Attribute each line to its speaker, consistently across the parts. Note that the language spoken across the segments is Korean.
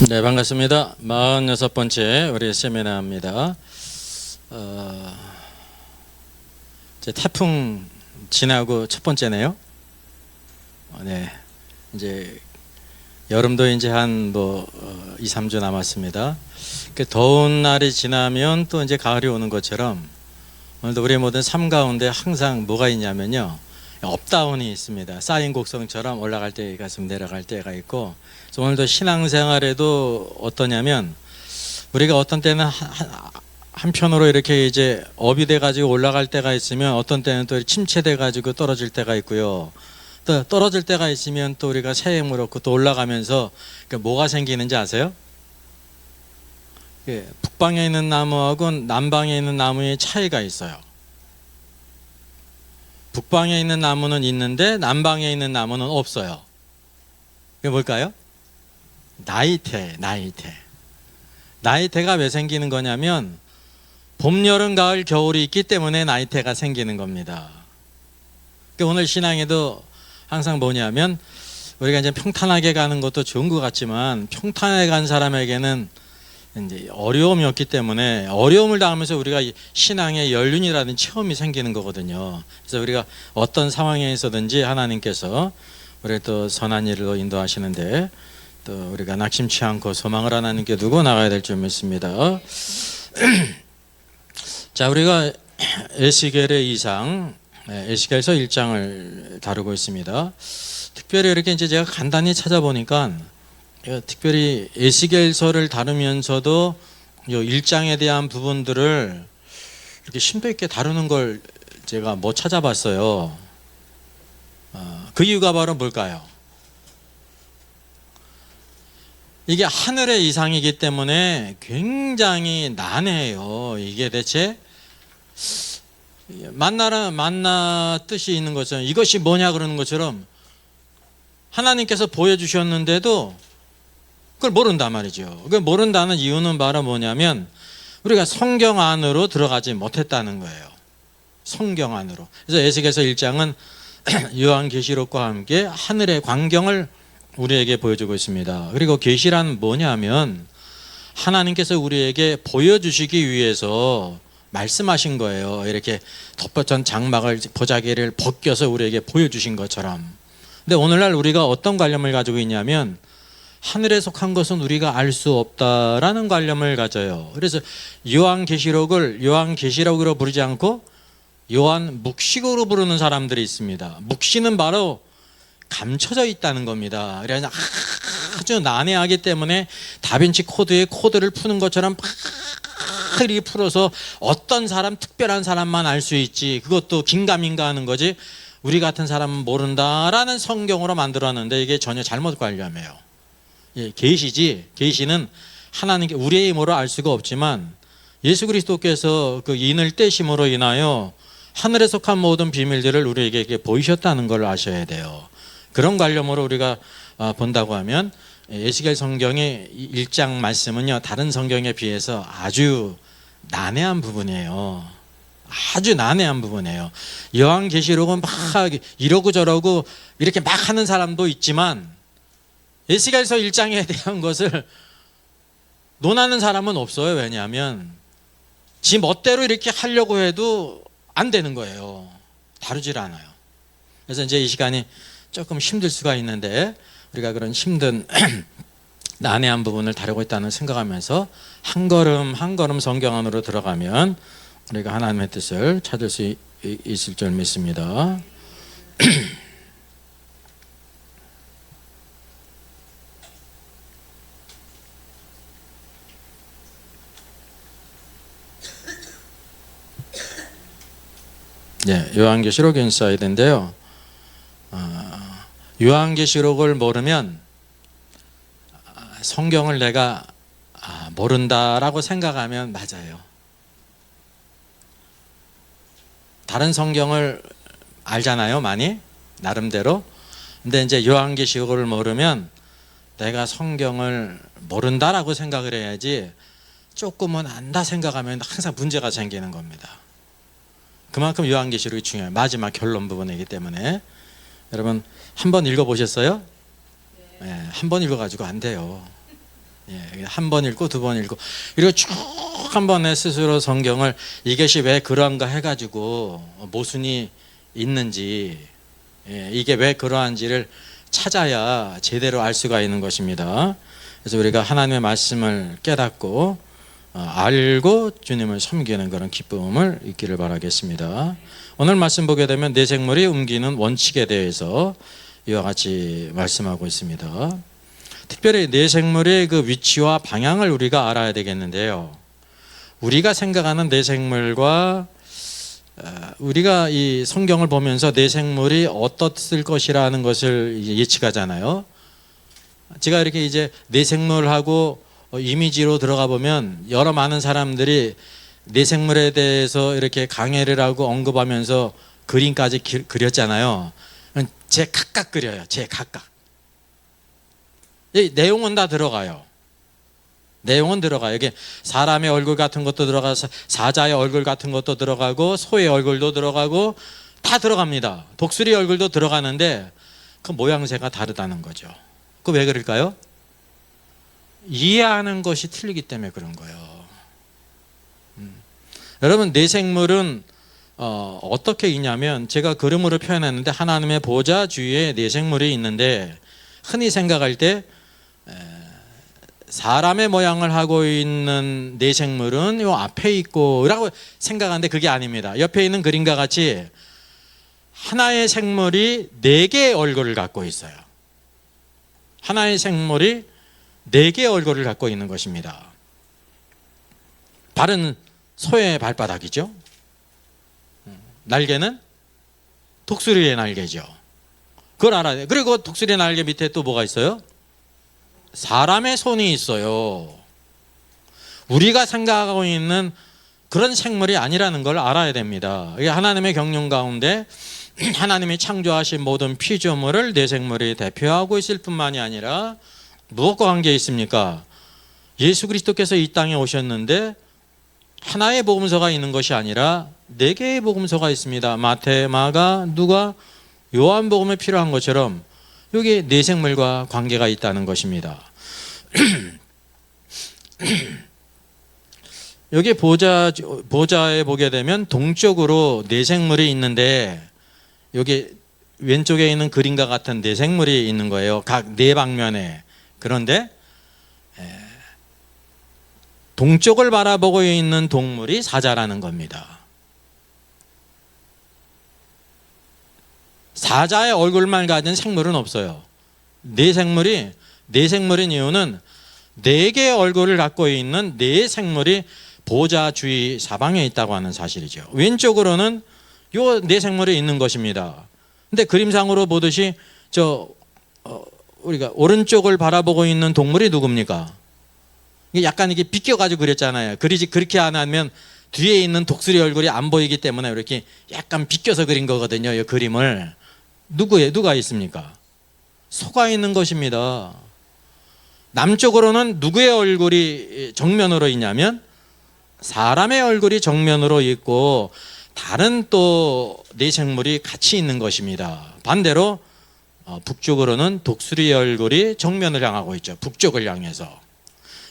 Speaker 1: 네, 반갑습니다. 46번째 우리 세미나입니다. 이제 태풍 지나고 첫 번째네요. 네, 이제 여름도 이제 한 2, 3주 남았습니다. 더운 날이 지나면 또 이제 가을이 오는 것처럼 오늘도 우리 모든 삶 가운데 항상 뭐가 있냐면요, 업다운이 있습니다. 쌓인 곡선처럼 올라갈 때가 있으면 내려갈 때가 있고, 오늘도 신앙생활에도 어떠냐면 우리가 어떤 때는 한편으로 이렇게 이제 업이 돼가지고 올라갈 때가 있으면 어떤 때는 또 침체돼가지고 떨어질 때가 있고요. 또 떨어질 때가 있으면 또 우리가 새 힘을 얻고 또 올라가면서 뭐가 생기는지 아세요? 북방에 있는 나무하고 남방에 있는 나무의 차이가 있어요. 북방에 있는 나무는 있는데 남방에 있는 나무는 없어요. 그게 뭘까요? 나이테가 왜 생기는 거냐면 봄, 여름, 가을, 겨울이 있기 때문에 나이테가 생기는 겁니다. 오늘 신앙에도 항상 뭐냐면 우리가 이제 평탄하게 가는 것도 좋은 것 같지만 평탄하게 간 사람에게는 이제 어려움이 없기 때문에 어려움을 당하면서 우리가 신앙의 연륜이라는 체험이 생기는 거거든요. 그래서 우리가 어떤 상황에서든지 하나님께서 우리 또 선한 일로 인도하시는데 또 우리가 낙심치 않고 소망을 하나님께 두고 나가야 될 줄 믿습니다. 자, 우리가 에스겔의 이상, 에스겔서 1장을 다루고 있습니다. 특별히 이렇게 이제 제가 간단히 찾아보니까 특별히 에스겔서를 다루면서도 이 1장에 대한 부분들을 이렇게 심도 있게 다루는 걸 제가 못 찾아봤어요. 그 이유가 바로 뭘까요? 이게 하늘의 이상이기 때문에 굉장히 난해해요. 이게 대체 만나 뜻이 있는 것처럼 이것이 뭐냐 그러는 것처럼 하나님께서 보여주셨는데도 그걸 모른단 말이죠. 그걸 모른다는 이유는 바로 뭐냐면 우리가 성경 안으로 들어가지 못했다는 거예요. 성경 안으로. 그래서 에스겔서 1장은 요한계시록과 함께 하늘의 광경을 우리에게 보여주고 있습니다. 그리고 계시란 뭐냐면 하나님께서 우리에게 보여주시기 위해서 말씀하신 거예요. 이렇게 덮어진 장막을 보자기를 벗겨서 우리에게 보여주신 것처럼. 근데 오늘날 우리가 어떤 관념을 가지고 있냐면 하늘에 속한 것은 우리가 알 수 없다라는 관념을 가져요. 그래서 요한계시록을 요한계시록으로 부르지 않고 요한묵식으로 부르는 사람들이 있습니다. 묵시는 바로 감춰져 있다는 겁니다. 그래서 아주 난해하기 때문에 다빈치 코드의 코드를 푸는 것처럼 이렇게 풀어서 어떤 사람, 특별한 사람만 알 수 있지, 그것도 긴가민가 하는 거지 우리 같은 사람은 모른다라는 성경으로 만들었는데 이게 전혀 잘못 관념이에요. 계시지, 계시는 하나님께 우리의 힘으로 알 수가 없지만 예수 그리스도께서 그 인을 떼심으로 인하여 하늘에 속한 모든 비밀들을 우리에게 보이셨다는 걸 아셔야 돼요. 그런 관념으로 우리가 본다고 하면 에스겔 성경의 1장 말씀은요, 다른 성경에 비해서 아주 난해한 부분이에요. 아주 난해한 부분이에요. 요한계시록은 막 이러고 저러고 이렇게 막 하는 사람도 있지만 에스겔서 1장에 대한 것을 논하는 사람은 없어요. 왜냐하면 지 멋대로 이렇게 하려고 해도 안 되는 거예요. 다루질 않아요. 그래서 이제 이 시간이 조금 힘들 수가 있는데 우리가 그런 힘든 난해한 부분을 다루고 있다는 생각하면서 한 걸음 한 걸음 성경 안으로 들어가면 우리가 하나님의 뜻을 찾을 수 있을 줄 믿습니다. 네, 요한계시록 인사이드인데요. 요한계시록을 모르면 성경을 내가 모른다라고 생각하면 맞아요. 다른 성경을 알잖아요, 많이 나름대로. 근데 이제 요한계시록을 모르면 내가 성경을 모른다라고 생각을 해야지 조금은 안다 생각하면 항상 문제가 생기는 겁니다. 그만큼 요한계시록이 중요해요. 마지막 결론 부분이기 때문에. 여러분 한번 읽어보셨어요? 네, 한 번 읽어가지고 안 돼요. 예, 한 번 읽고 두 번 읽고 그리고 쭉 한 번에 스스로 성경을 이것이 왜 그러한가 해가지고 모순이 있는지 이게 왜 그러한지를 찾아야 제대로 알 수가 있는 것입니다. 그래서 우리가 하나님의 말씀을 깨닫고 알고 주님을 섬기는 그런 기쁨을 있기를 바라겠습니다. 오늘 말씀 보게 되면 내생물이 옮기는 원칙에 대해서 이와 같이 말씀하고 있습니다. 특별히 내생물의 그 위치와 방향을 우리가 알아야 되겠는데요. 우리가 생각하는 내생물과 우리가 이 성경을 보면서 내생물이 어떻을 것이라는 것을 예측하잖아요. 제가 이렇게 이제 내생물하고 이미지로 들어가 보면 여러 많은 사람들이 내생물에 대해서 이렇게 강해를 하고 언급하면서 그림까지 그렸잖아요. 제 각각 그려요. 제 각각. 이 내용은 다 들어가요. 내용은 들어가요. 여기 사람의 얼굴 같은 것도 들어가서 사자의 얼굴 같은 것도 들어가고 소의 얼굴도 들어가고 다 들어갑니다. 독수리 얼굴도 들어가는데 그 모양새가 다르다는 거죠. 그 왜 그럴까요? 이해하는 것이 틀리기 때문에 그런 거예요. 여러분 내생물은 어떻게 있냐면 제가 그림으로 표현했는데 하나님의 보좌 주위에 내생물이 있는데 흔히 생각할 때 사람의 모양을 하고 있는 내생물은 요 앞에 있고 라고 생각하는데 그게 아닙니다. 옆에 있는 그림과 같이 하나의 생물이 4개의 얼굴을 갖고 있어요. 하나의 생물이 4개의 얼굴을 갖고 있는 것입니다. 발은 소의 발바닥이죠. 날개는 독수리의 날개죠. 그걸 알아야 돼요. 그리고 독수리의 날개 밑에 또 뭐가 있어요? 사람의 손이 있어요. 우리가 생각하고 있는 그런 생물이 아니라는 걸 알아야 됩니다. 이게 하나님의 경륜 가운데 하나님이 창조하신 모든 피조물을 내생물이 대표하고 있을 뿐만이 아니라 무엇과 관계 있습니까? 예수 그리스도께서 이 땅에 오셨는데 하나의 복음서가 있는 것이 아니라 4개의 복음서가 있습니다. 마태, 마가, 누가, 요한복음에 필요한 것처럼 여기 내생물과 관계가 있다는 것입니다. 여기 보좌에 보게 되면 동쪽으로 내생물이 있는데 여기 왼쪽에 있는 그림과 같은 내생물이 있는 거예요. 각 4방면에. 그런데 동쪽을 바라보고 있는 동물이 사자라는 겁니다. 사자의 얼굴만 가진 생물은 없어요. 내생물인 이유는 4개의 얼굴을 갖고 있는 4생물이 보좌 주위 사방에 있다고 하는 사실이죠. 왼쪽으로는 요 내생물이 있는 것입니다. 근데 그림상으로 보듯이 우리가 오른쪽을 바라보고 있는 동물이 누굽니까? 약간 이게 비껴가지고 그렸잖아요. 그렇게 안 하면 뒤에 있는 독수리 얼굴이 안 보이기 때문에 이렇게 약간 비껴서 그린 거거든요. 이 그림을. 누가 있습니까? 소가 있는 것입니다. 남쪽으로는 누구의 얼굴이 정면으로 있냐면 사람의 얼굴이 정면으로 있고 다른 또 내생물이 같이 있는 것입니다. 반대로 북쪽으로는 독수리의 얼굴이 정면을 향하고 있죠. 북쪽을 향해서.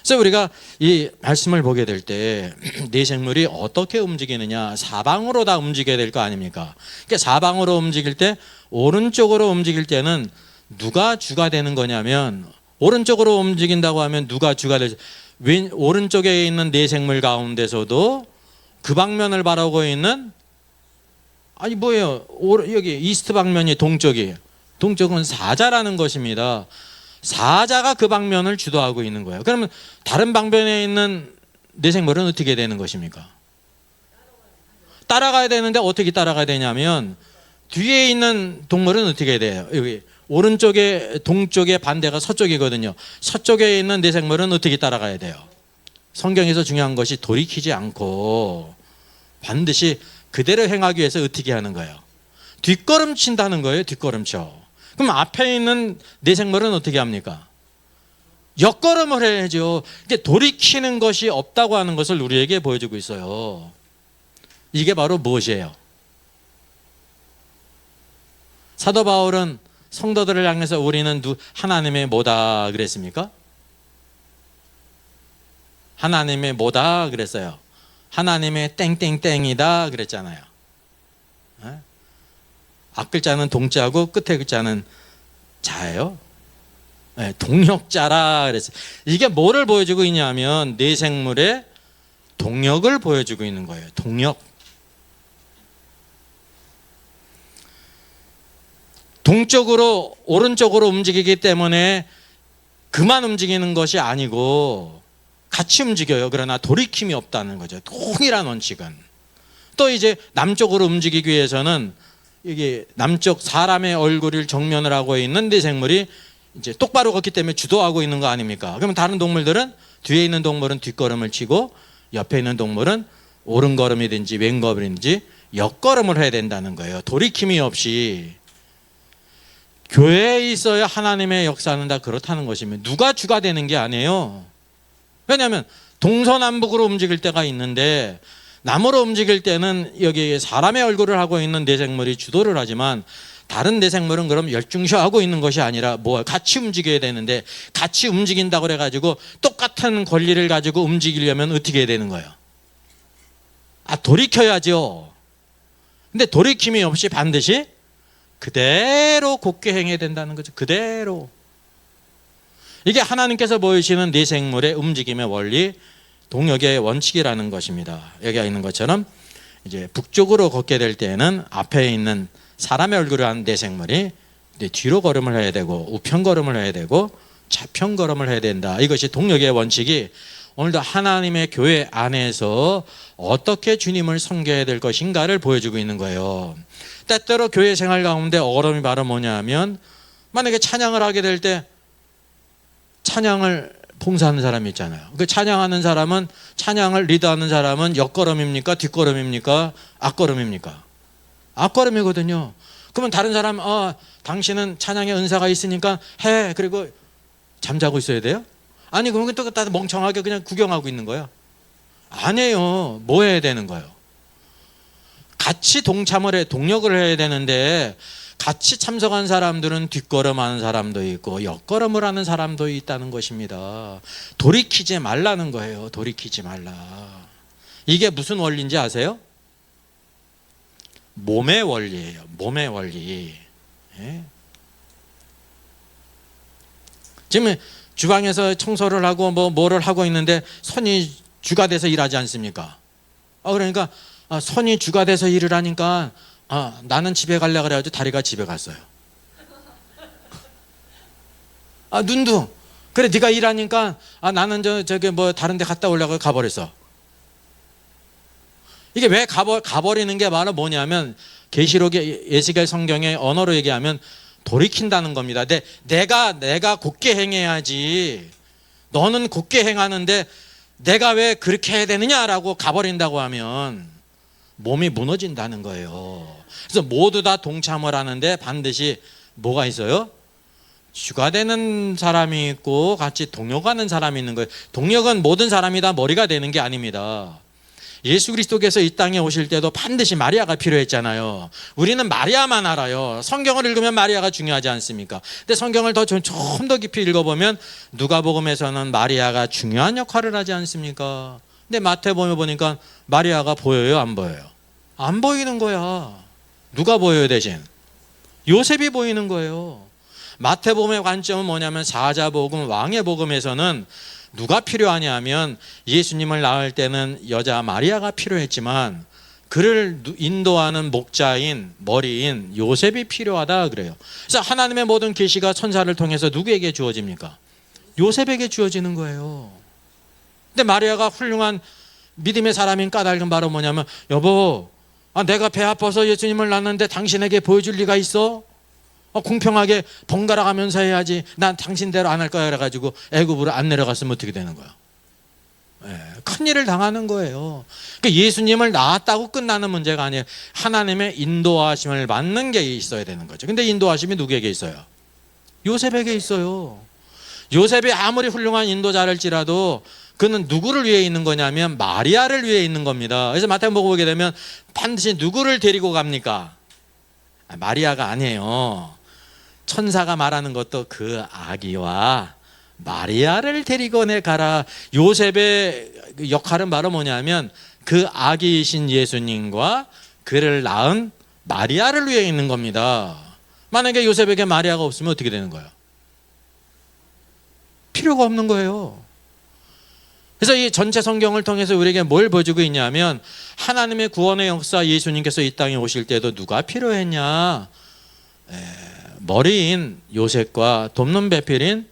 Speaker 1: 그래서 우리가 이 말씀을 보게 될 때 내생물이 어떻게 움직이느냐, 사방으로 다 움직여야 될 거 아닙니까? 그러니까 사방으로 움직일 때 오른쪽으로 움직일 때는 누가 주가 되는 거냐면 오른쪽으로 움직인다고 하면 누가 주가 되죠? 오른쪽에 있는 내생물 가운데서도 그 방면을 바라보고 있는 여기 이스트 방면이 동쪽은 사자라는 것입니다. 사자가 그 방면을 주도하고 있는 거예요. 그러면 다른 방면에 있는 내생물은 어떻게 되는 것입니까? 따라가야 되는데 어떻게 따라가야 되냐면 뒤에 있는 동물은 어떻게 돼요? 여기 오른쪽에 동쪽의 반대가 서쪽이거든요. 서쪽에 있는 내생물은 어떻게 따라가야 돼요? 성경에서 중요한 것이 돌이키지 않고 반드시 그대로 행하기 위해서 어떻게 하는 거예요? 뒷걸음친다는 거예요. 뒷걸음쳐. 그럼 앞에 있는 내생물은 어떻게 합니까? 옆걸음을 해야죠. 이게 돌이키는 것이 없다고 하는 것을 우리에게 보여주고 있어요. 이게 바로 무엇이에요? 사도 바울은 성도들을 향해서 우리는 하나님의 뭐다 그랬습니까? 하나님의 뭐다 그랬어요? 하나님의 땡땡땡이다 그랬잖아요. 앞글자는 동자고 끝에 글자는 자예요. 동력자라 그랬어요. 이게 뭐를 보여주고 있냐면 내 생물의 동력을 보여주고 있는 거예요. 동력. 동쪽으로 오른쪽으로 움직이기 때문에 그만 움직이는 것이 아니고 같이 움직여요. 그러나 돌이킴이 없다는 거죠. 동일한 원칙은. 또 이제 남쪽으로 움직이기 위해서는 이게 남쪽 사람의 얼굴을 정면을 하고 있는 내 생물이 이제 똑바로 걷기 때문에 주도하고 있는 거 아닙니까? 그러면 다른 동물들은 뒤에 있는 동물은 뒷걸음을 치고 옆에 있는 동물은 오른걸음이든지 왼걸음이든지 옆걸음을 해야 된다는 거예요. 돌이킴이 없이. 교회에 있어야 하나님의 역사는 다 그렇다는 것이면 누가 주가 되는 게 아니에요. 왜냐하면 동서남북으로 움직일 때가 있는데 남으로 움직일 때는 여기 사람의 얼굴을 하고 있는 내생물이 주도를 하지만 다른 내생물은 그럼 열중시하고 있는 것이 아니라 뭐 같이 움직여야 되는데 같이 움직인다고 그래가지고 똑같은 권리를 가지고 움직이려면 어떻게 해야 되는 거예요? 돌이켜야죠. 근데 돌이킴이 없이 반드시 그대로 곧게 행해야 된다는 거죠. 그대로. 이게 하나님께서 보이시는 네 생물의 움직임의 원리, 동력의 원칙이라는 것입니다. 여기가 있는 것처럼 이제 북쪽으로 걷게 될 때에는 앞에 있는 사람의 얼굴을 한 네 생물이 뒤로 걸음을 해야 되고 우편 걸음을 해야 되고 좌편 걸음을 해야 된다. 이것이 동력의 원칙이 오늘도 하나님의 교회 안에서 어떻게 주님을 섬겨야 될 것인가를 보여주고 있는 거예요. 때때로 교회 생활 가운데 어려움이 바로 뭐냐면 만약에 찬양을 하게 될 때 찬양을 봉사하는 사람이 있잖아요. 그 찬양하는 사람은 찬양을 리드하는 사람은 옆걸음입니까? 뒷걸음입니까? 앞걸음입니까? 앞걸음이거든요. 그러면 다른 사람 당신은 찬양의 은사가 있으니까 해. 그리고 잠자고 있어야 돼요? 아니 그러면 또 다 멍청하게 그냥 구경하고 있는 거예요. 아니에요. 뭐 해야 되는 거예요? 같이 동참을 해 동력을 해야 되는데 같이 참석한 사람들은 뒷걸음하는 사람도 있고 옆걸음을 하는 사람도 있다는 것입니다. 돌이키지 말라는 거예요. 돌이키지 말라. 이게 무슨 원리인지 아세요? 몸의 원리예요. 몸의 원리. 예? 지금 주방에서 청소를 하고 뭐를 하고 있는데 손이 주가 돼서 일하지 않습니까? 그러니까 손이 주가 돼서 일을 하니까 나는 집에 가려고 그래가지고 다리가 집에 갔어요. 눈도 그래 네가 일하니까 나는 저기 뭐 다른 데 갔다 오려고 가버렸어. 이게 왜 가버리는 게 바로 뭐냐면 계시록의 에스겔 성경의 언어로 얘기하면 돌이킨다는 겁니다. 내가 곧게 행해야지. 너는 곧게 행하는데 내가 왜 그렇게 해야 되느냐라고 가버린다고 하면 몸이 무너진다는 거예요. 그래서 모두 다 동참을 하는데 반드시 뭐가 있어요? 주가 되는 사람이 있고 같이 동력하는 사람이 있는 거예요. 동력은 모든 사람이 다 머리가 되는 게 아닙니다. 예수 그리스도께서 이 땅에 오실 때도 반드시 마리아가 필요했잖아요. 우리는 마리아만 알아요. 성경을 읽으면 마리아가 중요하지 않습니까? 근데 성경을 좀 더 깊이 읽어보면 누가복음에서는 마리아가 중요한 역할을 하지 않습니까? 근데 마태복음에 보니까 마리아가 보여요? 안 보여요? 안 보이는 거야. 누가 보여요 대신? 요셉이 보이는 거예요. 마태복음의 관점은 뭐냐면 사자복음, 왕의 복음에서는 누가 필요하냐면 예수님을 낳을 때는 여자 마리아가 필요했지만 그를 인도하는 목자인 머리인 요셉이 필요하다 그래요. 그래서 하나님의 모든 계시가 천사를 통해서 누구에게 주어집니까? 요셉에게 주어지는 거예요. 근데 마리아가 훌륭한 믿음의 사람인 까닭은 바로 뭐냐면 여보 내가 배 아파서 예수님을 낳는데 당신에게 보여줄 리가 있어? 공평하게 번갈아 가면서 해야지. 난 당신대로 안 할 거야 그래가지고 애굽으로 안 내려갔으면 어떻게 되는 거야? 큰일을 당하는 거예요. 그러니까 예수님을 낳았다고 끝나는 문제가 아니에요. 하나님의 인도하심을 받는 게 있어야 되는 거죠. 근데 인도하심이 누구에게 있어요? 요셉에게 있어요. 요셉이 아무리 훌륭한 인도자랄지라도 그는 누구를 위해 있는 거냐면 마리아를 위해 있는 겁니다. 그래서 마태복음 보게 되면 반드시 누구를 데리고 갑니까? 마리아가 아니에요. 천사가 말하는 것도 그 아기와 마리아를 데리고 내 가라. 요셉의 역할은 바로 뭐냐면 그 아기이신 예수님과 그를 낳은 마리아를 위해 있는 겁니다. 만약에 요셉에게 마리아가 없으면 어떻게 되는 거예요? 필요가 없는 거예요. 그래서 이 전체 성경을 통해서 우리에게 뭘 보여주고 있냐면 하나님의 구원의 역사, 예수님께서 이 땅에 오실 때도 누가 필요했냐? 머리인 요셉과 돕는 배필인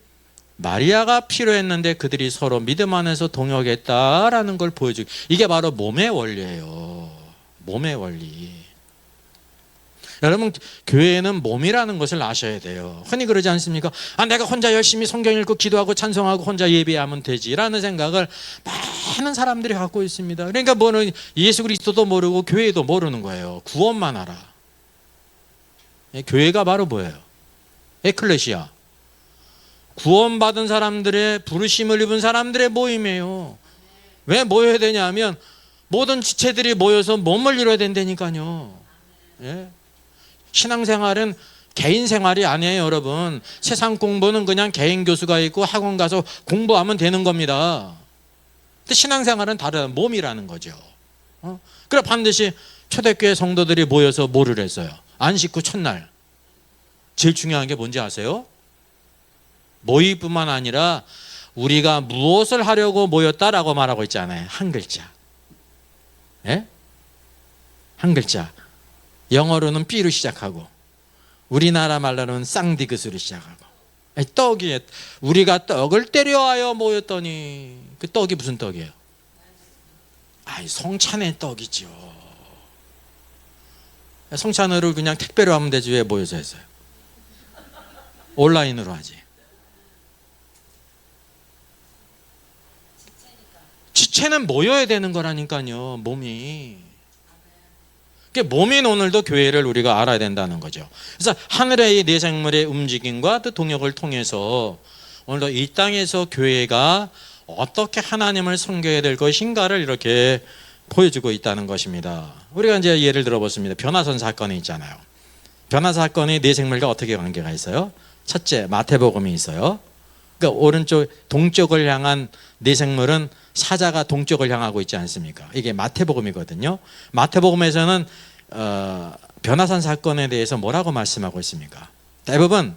Speaker 1: 마리아가 필요했는데 그들이 서로 믿음 안에서 동역했다라는 걸 보여주고, 이게 바로 몸의 원리예요. 몸의 원리. 여러분, 교회는 몸이라는 것을 아셔야 돼요. 흔히 그러지 않습니까? 내가 혼자 열심히 성경 읽고 기도하고 찬송하고 혼자 예배하면 되지라는 생각을 많은 사람들이 갖고 있습니다. 그러니까 뭐는 예수 그리스도도 모르고 교회도 모르는 거예요. 구원만 알아. 교회가 바로 뭐예요? 에클레시아. 구원받은 사람들의, 부르심을 입은 사람들의 모임이에요. 왜 모여야 되냐면 모든 지체들이 모여서 몸을 이뤄야 된다니까요. 예? 신앙생활은 개인 생활이 아니에요, 여러분. 세상 공부는 그냥 개인 교수가 있고 학원 가서 공부하면 되는 겁니다. 근데 신앙생활은 다른 몸이라는 거죠. 그래 반드시 초대교회 성도들이 모여서 뭐를 했어요? 안식 후 첫날. 제일 중요한 게 뭔지 아세요? 모임뿐만 아니라 우리가 무엇을 하려고 모였다라고 말하고 있잖아요. 한 글자. 예? 한 글자. 영어로는 B로 시작하고 우리나라 말로는 쌍디귿으로 시작하고, 떡이, 우리가 떡을 때려하여 모였더니, 그 떡이 무슨 떡이에요? 성찬의 떡이죠. 성찬으로 그냥 택배로 하면 되지 왜 모여서 했어요? 온라인으로 하지. 지체는 모여야 되는 거라니까요. 몸이. 몸인 오늘도 교회를 우리가 알아야 된다는 거죠. 그래서 하늘의 네 생물의 움직임과 또 동역을 통해서 오늘도 이 땅에서 교회가 어떻게 하나님을 섬겨야 될 것인가를 이렇게 보여주고 있다는 것입니다. 우리가 이제 예를 들어보겠습니다. 변화선 사건이 있잖아요. 변화 사건이 네 생물과 어떻게 관계가 있어요? 첫째, 마태복음이 있어요. 그러니까 오른쪽 동쪽을 향한 네 생물은 사자가 동쪽을 향하고 있지 않습니까? 이게 마태복음이거든요. 마태복음에서는 변화산 사건에 대해서 뭐라고 말씀하고 있습니까? 대부분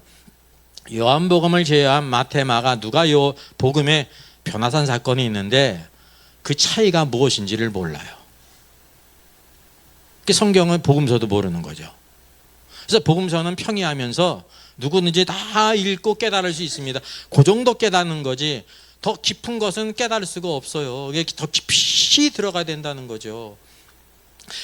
Speaker 1: 요한복음을 제외한 마태, 마가, 누가 요 복음에 변화산 사건이 있는데 그 차이가 무엇인지를 몰라요. 성경은 복음서도 모르는 거죠. 그래서 복음서는 평이하면서 누구든지 다 읽고 깨달을 수 있습니다. 그 정도 깨닫는 거지 더 깊은 것은 깨달을 수가 없어요. 이게 더 깊이 들어가야 된다는 거죠.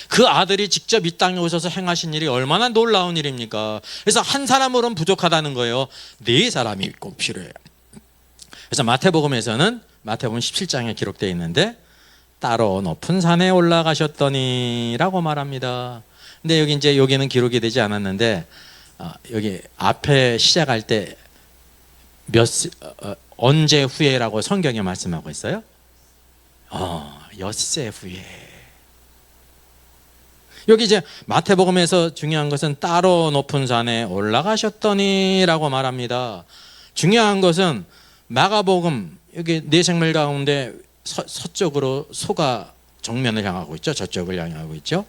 Speaker 1: 그 아들이 직접 이 땅에 오셔서 행하신 일이 얼마나 놀라운 일입니까? 그래서 한 사람으로는 부족하다는 거예요. 네 사람이 꼭 필요해요. 그래서 마태복음에서는 마태복음 17장에 기록되어 있는데 따로 높은 산에 올라가셨더니 라고 말합니다. 근데 여기 이제 여기는 기록이 되지 않았는데 여기 앞에 시작할 때 언제 후에라고 성경에 말씀하고 있어요? 엿새 후에. 여기 이제 마태복음에서 중요한 것은 따로 높은 산에 올라가셨더니 라고 말합니다. 중요한 것은 마가복음 여기 네 생물 가운데 서쪽으로 소가 정면을 향하고 있죠. 저쪽을 향하고 있죠.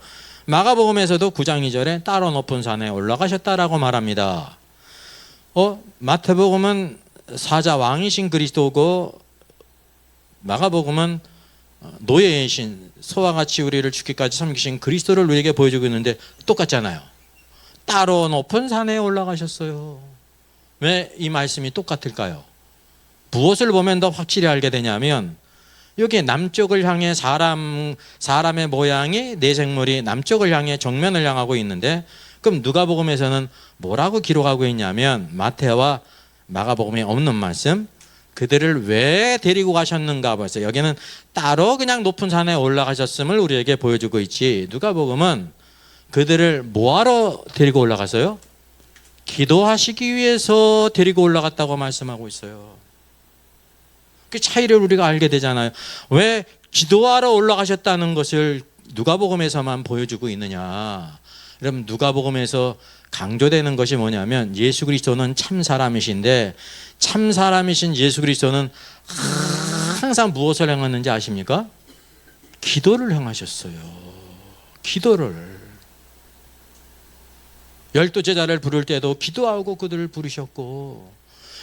Speaker 1: 마가복음에서도 9장 2절에 따로 높은 산에 올라가셨다라고 말합니다. 마태복음은 사자 왕이신 그리스도고 마가복음은 노예이신 소와 같이 우리를 죽기까지 섬기신 그리스도를 우리에게 보여주고 있는데 똑같잖아요. 따로 높은 산에 올라가셨어요. 왜 이 말씀이 똑같을까요? 무엇을 보면 더 확실히 알게 되냐면 여기 남쪽을 향해 사람의 모양이 네 생물이 남쪽을 향해 정면을 향하고 있는데 그럼 누가복음에서는 뭐라고 기록하고 있냐면 마태와 마가복음에 없는 말씀, 그들을 왜 데리고 가셨는가 봐서 여기는 따로 그냥 높은 산에 올라가셨음을 우리에게 보여주고 있지, 누가복음은 그들을 뭐하러 데리고 올라갔어요? 기도하시기 위해서 데리고 올라갔다고 말씀하고 있어요. 그 차이를 우리가 알게 되잖아요. 왜 기도하러 올라가셨다는 것을 누가복음에서만 보여주고 있느냐? 여러분 누가복음에서 강조되는 것이 뭐냐면 예수 그리스도는 참 사람이신데 참 사람이신 예수 그리스도는 항상 무엇을 행했는지 아십니까? 기도를 행하셨어요. 기도를. 12제자를 부를 때도 기도하고 그들을 부르셨고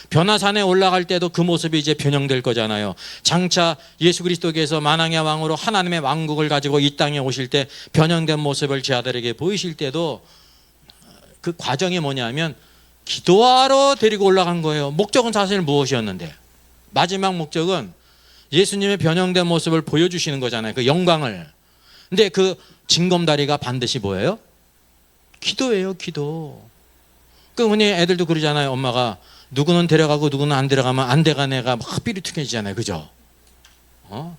Speaker 1: 변화산에 올라갈 때도 그 모습이 이제 변형될 거잖아요. 장차 예수 그리스도께서 만왕의 왕으로 하나님의 왕국을 가지고 이 땅에 오실 때 변형된 모습을 제 아들에게 보이실 때도 그 과정이 뭐냐면 기도하러 데리고 올라간 거예요. 목적은 사실 무엇이었는데 마지막 목적은 예수님의 변형된 모습을 보여주시는 거잖아요. 그 영광을. 근데 그 징검다리가 반드시 뭐예요? 기도예요. 기도. 그 흔히 애들도 그러잖아요. 엄마가 누구는 데려가고 누구는 안 데려가면 안 돼가 내가 막 삐리툭해지잖아요. 그죠?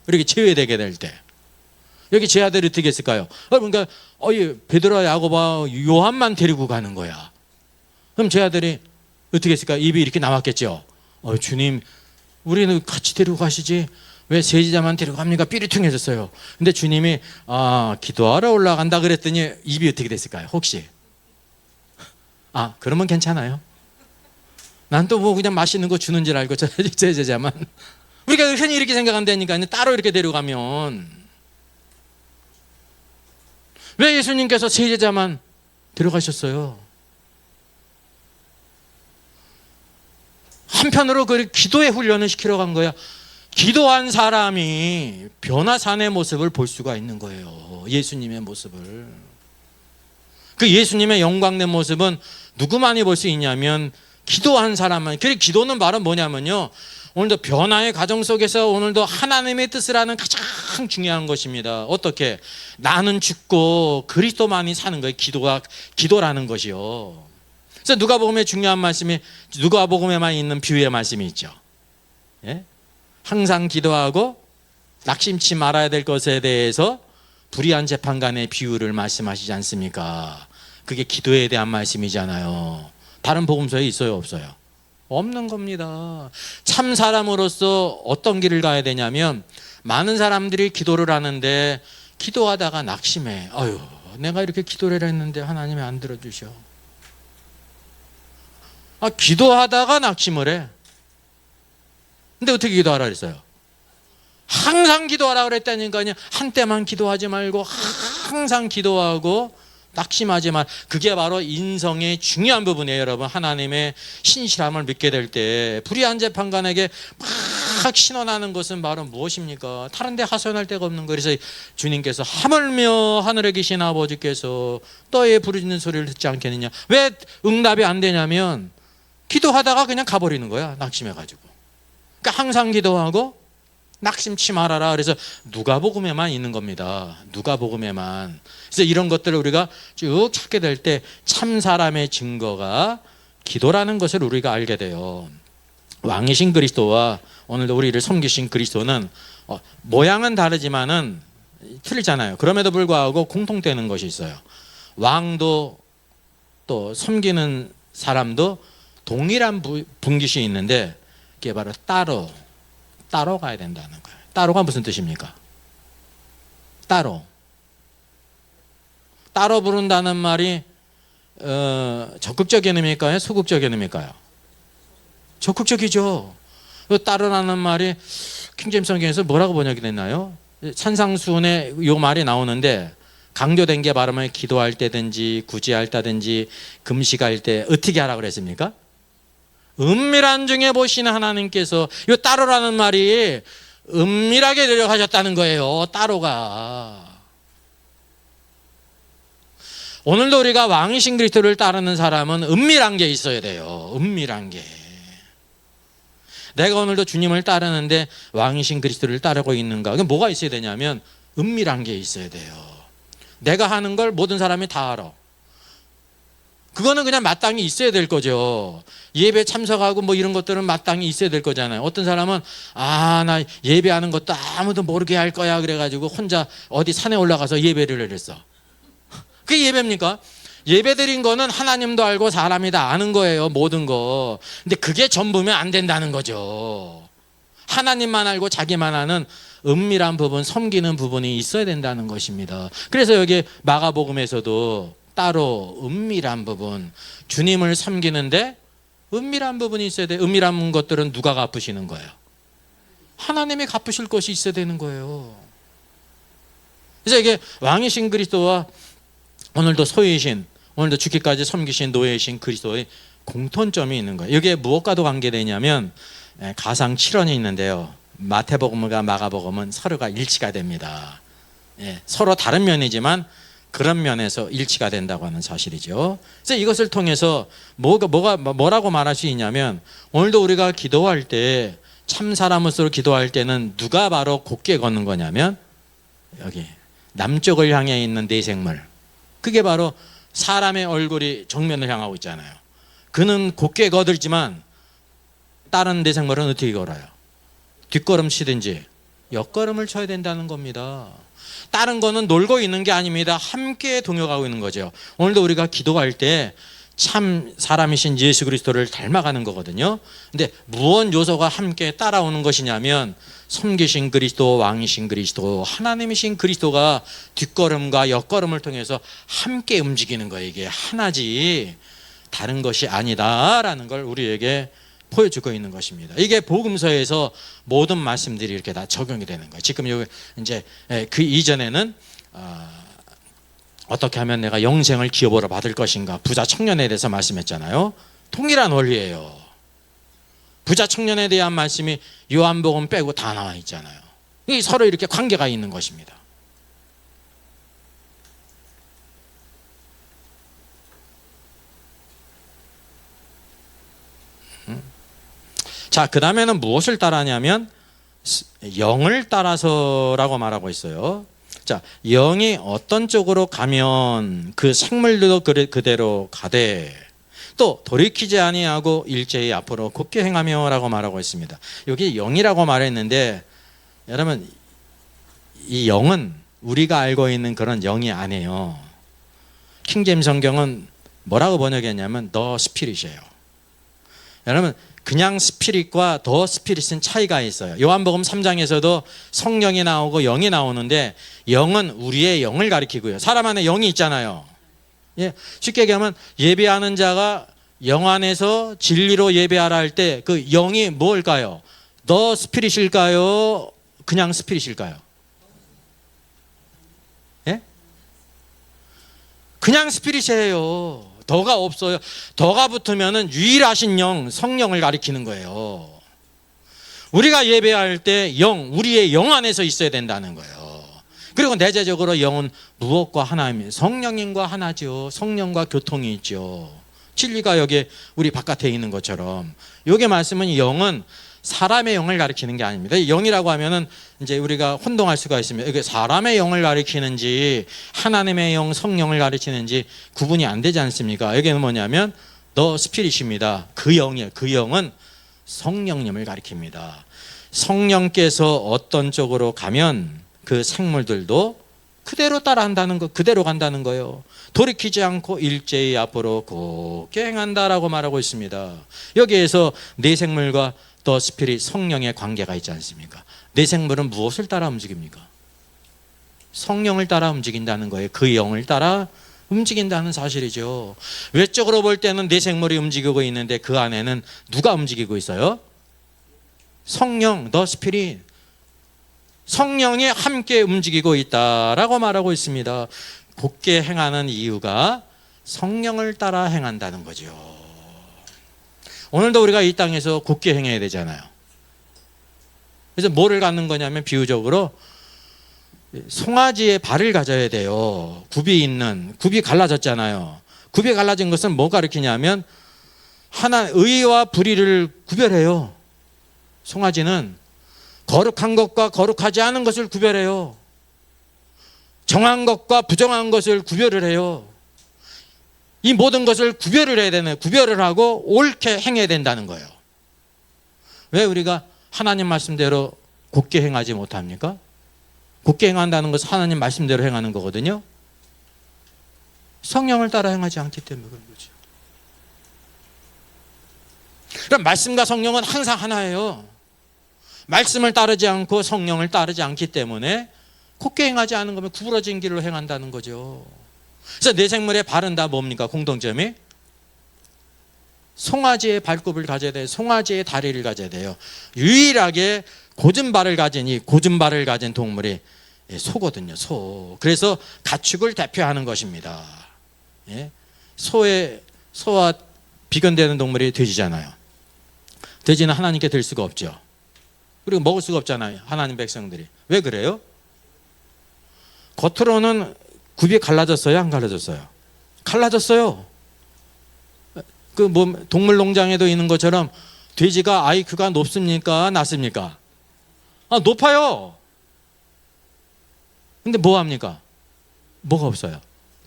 Speaker 1: 이렇게 제외되게 될 때. 여기 제 아들이 어떻게 했을까요? 그러니까 베드로, 야고보, 요한만 데리고 가는 거야. 그럼 제 아들이 어떻게 했을까요? 입이 이렇게 나왔겠죠. 주님, 우리는 같이 데리고 가시지. 왜 세지자만 데리고 갑니까? 삐리퉁해졌어요. 근데 주님이 기도하러 올라간다 그랬더니 입이 어떻게 됐을까요? 혹시? 그러면 괜찮아요. 난 또 뭐 그냥 맛있는 거 주는 줄 알고 제자만 우리가 흔히 이렇게 생각한다니까요. 따로 이렇게 데려가면 왜 예수님께서 세제자만 데려가셨어요? 한편으로 그 기도의 훈련을 시키러 간 거야. 기도한 사람이 변화산의 모습을 볼 수가 있는 거예요. 예수님의 모습을. 그 예수님의 영광된 모습은 누구만이 볼 수 있냐면 기도한 사람만. 그리고 기도는 바로 뭐냐면요, 오늘도 변화의 과정 속에서 오늘도 하나님의 뜻을 하는 가장 중요한 것입니다. 어떻게? 나는 죽고 그리스도만이 사는 거예요. 기도라는 것이요. 그래서 누가복음의 중요한 말씀이 누가복음에만 있는 비유의 말씀이 있죠. 예? 항상 기도하고 낙심치 말아야 될 것에 대해서 불의한 재판관의 비유를 말씀하시지 않습니까? 그게 기도에 대한 말씀이잖아요. 다른 복음서에 있어요, 없어요? 없는 겁니다. 참 사람으로서 어떤 길을 가야 되냐면 많은 사람들이 기도를 하는데 기도하다가 낙심해. 내가 이렇게 기도를 했는데 하나님이 안 들어주셔. 기도하다가 낙심을 해. 근데 어떻게 기도하라 그랬어요? 항상 기도하라 그랬다니까요. 한때만 기도하지 말고 항상 기도하고 낙심하지 말. 그게 바로 인성의 중요한 부분이에요, 여러분. 하나님의 신실함을 믿게 될 때 불의한 재판관에게 막 신원하는 것은 바로 무엇입니까? 다른 데 하소연할 데가 없는 거예요. 그래서 주님께서 하물며 하늘에 계신 아버지께서 너의 부르짖는 소리를 듣지 않겠느냐. 왜 응답이 안 되냐면 기도하다가 그냥 가버리는 거야, 낙심해가지고. 그러니까 항상 기도하고 낙심치 말아라. 그래서 누가복음에만 있는 겁니다. 누가복음에만. 그래서 이런 것들을 우리가 쭉 찾게 될 때 참 사람의 증거가 기도라는 것을 우리가 알게 돼요. 왕이신 그리스도와 오늘도 우리를 섬기신 그리스도는 모양은 다르지만은 틀리잖아요. 그럼에도 불구하고 공통되는 것이 있어요. 왕도 또 섬기는 사람도 동일한 분깃이 있는데 그게 바로 따로 가야 된다는 거예요. 따로가 무슨 뜻입니까? 따로 부른다는 말이 적극적인 의미일까요? 소극적인 의미일까요? 적극적이죠. 따로라는 말이 킹제임스 성경에서 뭐라고 번역이 됐나요? 산상수훈에 이 말이 나오는데 강조된 게 바로 기도할 때든지 구제할 때든지 금식할 때 어떻게 하라고 그랬습니까? 은밀한 중에 보시는 하나님께서 이 따로라는 말이 은밀하게 내려가셨다는 거예요. 따로가. 오늘도 우리가 왕이신 그리스도를 따르는 사람은 은밀한 게 있어야 돼요. 은밀한 게. 내가 오늘도 주님을 따르는데 왕이신 그리스도를 따르고 있는가? 그게 뭐가 있어야 되냐면 은밀한 게 있어야 돼요. 내가 하는 걸 모든 사람이 다 알아. 그거는 그냥 마땅히 있어야 될 거죠. 예배 참석하고 뭐 이런 것들은 마땅히 있어야 될 거잖아요. 어떤 사람은 나 예배하는 것도 아무도 모르게 할 거야 그래가지고 혼자 어디 산에 올라가서 예배를 했어. 그게 예배입니까? 예배 드린 거는 하나님도 알고 사람이 다 아는 거예요. 모든 거. 근데 그게 전부면 안 된다는 거죠. 하나님만 알고 자기만 아는 은밀한 부분, 섬기는 부분이 있어야 된다는 것입니다. 그래서 여기 마가복음에서도 따로 은밀한 부분, 주님을 섬기는데 은밀한 부분이 있어야 돼. 은밀한 것들은 누가 갚으시는 거예요? 하나님이 갚으실 것이 있어야 되는 거예요. 그래서 이게 왕이신 그리스도와 오늘도 소유이신, 오늘도 죽기까지 섬기신 노예이신 그리스도의 공통점이 있는 거예요. 이게 무엇과도 관계되냐면 가상 7원이 있는데요. 마태복음과 마가복음은 서로가 일치가 됩니다. 서로 다른 면이지만 그런 면에서 일치가 된다고 하는 사실이죠. 그래서 이것을 통해서 뭐라고 말할 수 있냐면, 오늘도 우리가 기도할 때, 참 사람으로서 기도할 때는 누가 바로 곧게 걷는 거냐면, 여기 남쪽을 향해 있는 내생물, 그게 바로 사람의 얼굴이 정면을 향하고 있잖아요. 그는 곧게 거들지만 다른 내생물은 어떻게 걸어요? 뒷걸음 치든지 옆걸음을 쳐야 된다는 겁니다. 다른 거는 놀고 있는 게 아닙니다. 함께 동역하고 있는 거죠. 오늘도 우리가 기도할 때 참 사람이신 예수 그리스도를 닮아가는 거거든요. 근데 무언 요소가 함께 따라오는 것이냐면, 섬기신 그리스도, 왕이신 그리스도, 하나님이신 그리스도가 뒷걸음과 옆걸음을 통해서 함께 움직이는 거예요. 이게 하나지 다른 것이 아니다라는 걸 우리에게 보여주고 있는 것입니다. 이게 복음서에서 모든 말씀들이 이렇게 다 적용이 되는 거예요. 지금 여기 이제 그 이전에는 어떻게 하면 내가 영생을 기업으로 받을 것인가, 부자 청년에 대해서 말씀했잖아요. 동일한 원리예요. 부자 청년에 대한 말씀이 요한복음 빼고 다 나와 있잖아요. 이게 서로 이렇게 관계가 있는 것입니다. 자, 그 다음에는 무엇을 따라하냐면 영을 따라서라고 말하고 있어요. 자, 영이 어떤 쪽으로 가면 그 생물들도 그대로 가되 또 돌이키지 아니하고 일제히 앞으로 곧게 행하며라고 말하고 있습니다. 여기 영이라고 말했는데, 여러분 이 영은 우리가 알고 있는 그런 영이 아니에요. 킹제임스 성경은 뭐라고 번역했냐면 더 스피릿이에요. 여러분 그냥 스피릿과 더 스피릿은 차이가 있어요. 요한복음 3장에서도 성령이 나오고 영이 나오는데, 영은 우리의 영을 가리키고요. 사람 안에 영이 있잖아요. 쉽게 얘기하면 예배하는 자가 영 안에서 진리로 예배하라 할 때 그 영이 뭘까요? 더 스피릿일까요? 그냥 스피릿일까요? 그냥 스피릿이에요. 더가 없어요. 더가 붙으면은 유일하신 영, 성령을 가리키는 거예요. 우리가 예배할 때 우리의 영 안에서 있어야 된다는 거예요. 그리고 내재적으로 영은 무엇과 하나입니다. 성령님과 하나죠. 성령과 교통이 있죠. 진리가 여기 우리 바깥에 있는 것처럼, 여기 말씀은 영은 사람의 영을 가리키는 게 아닙니다. 영이라고 하면은 이제 우리가 혼동할 수가 있습니다. 이게 사람의 영을 가리키는지 하나님의 영, 성령을 가리키는지 구분이 안 되지 않습니까? 여기는 뭐냐면 더 스피릿입니다. 그 영이에요. 그 영은 성령님을 가리킵니다. 성령께서 어떤 쪽으로 가면 그 생물들도 그대로 따라한다는 거, 그대로 간다는 거예요. 돌이키지 않고 일제히 앞으로 곧게 행한다라고 말하고 있습니다. 여기에서 내 생물과 더 스피릿, 성령의 관계가 있지 않습니까? 내 생물은 무엇을 따라 움직입니까? 성령을 따라 움직인다는 거예요. 그 영을 따라 움직인다는 사실이죠. 외적으로 볼 때는 내 생물이 움직이고 있는데 그 안에는 누가 움직이고 있어요? 성령, 더 스피릿. 성령이 함께 움직이고 있다라고 말하고 있습니다. 곧게 행하는 이유가 성령을 따라 행한다는 거죠. 오늘도 우리가 이 땅에서 곧게 행해야 되잖아요. 그래서 뭐를 갖는 거냐면, 비유적으로 송아지의 발을 가져야 돼요. 굽이 갈라졌잖아요. 굽이 갈라진 것은 뭐 가리키냐면 의와 불의를 구별해요. 송아지는 거룩한 것과 거룩하지 않은 것을 구별해요. 정한 것과 부정한 것을 구별을 해요. 이 모든 것을 구별을 해야 되는, 구별을 하고 옳게 행해야 된다는 거예요. 왜 우리가 하나님 말씀대로 곧게 행하지 못합니까? 곧게 행한다는 것은 하나님 말씀대로 행하는 거거든요. 성령을 따라 행하지 않기 때문에 그런 거죠. 그럼 말씀과 성령은 항상 하나예요. 말씀을 따르지 않고 성령을 따르지 않기 때문에 곧게 행하지 않은 거면 구부러진 길로 행한다는 거죠. 그래서 내생물의 발은 다 뭡니까? 공통점이 송아지의 발굽을 가져야 돼요. 송아지의 다리를 가져야 돼요. 유일하게 고진 발을 가진 동물이 소거든요. 소. 그래서 가축을 대표하는 것입니다. 예? 소와 비견되는 동물이 돼지잖아요. 돼지는 하나님께 들 수가 없죠. 그리고 먹을 수가 없잖아요. 하나님 백성들이. 왜 그래요? 겉으로는 굽이 갈라졌어요? 안 갈라졌어요? 갈라졌어요. 동물 농장에도 있는 것처럼 돼지가 IQ가 높습니까? 낮습니까? 높아요. 근데 뭐 합니까? 뭐가 없어요?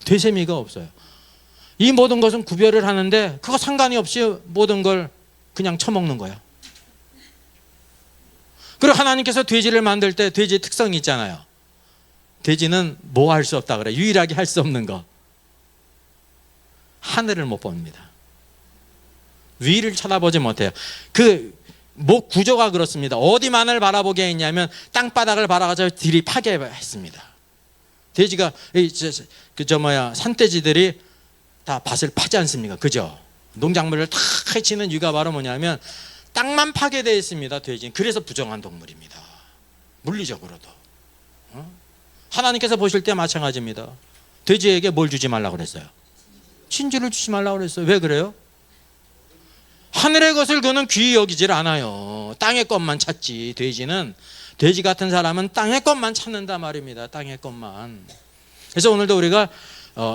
Speaker 1: 되새미가 없어요. 이 모든 것은 구별을 하는데 그거 상관이 없이 모든 걸 그냥 처먹는 거야. 그리고 하나님께서 돼지를 만들 때 돼지의 특성이 있잖아요. 돼지는 뭐 할 수 없다 그래. 유일하게 할 수 없는 거. 하늘을 못 봅니다. 위를 쳐다보지 못해요. 목 구조가 그렇습니다. 어디만을 바라보게 했냐면 땅바닥을 바라가지고 들이파게 했습니다. 돼지가 산돼지들이 다 밭을 파지 않습니까? 그죠? 농작물을 다 해치는 이유가 바로 뭐냐면 땅만 파게 되어 있습니다. 돼지는. 그래서 부정한 동물입니다. 물리적으로도. 하나님께서 보실 때 마찬가지입니다. 돼지에게 뭘 주지 말라고 그랬어요? 진주를 주지 말라고 그랬어요. 왜 그래요? 하늘의 것을 그는 귀히 여기질 않아요. 땅의 것만 찾지. 돼지 같은 사람은 땅의 것만 찾는다 말입니다. 땅의 것만. 그래서 오늘도 우리가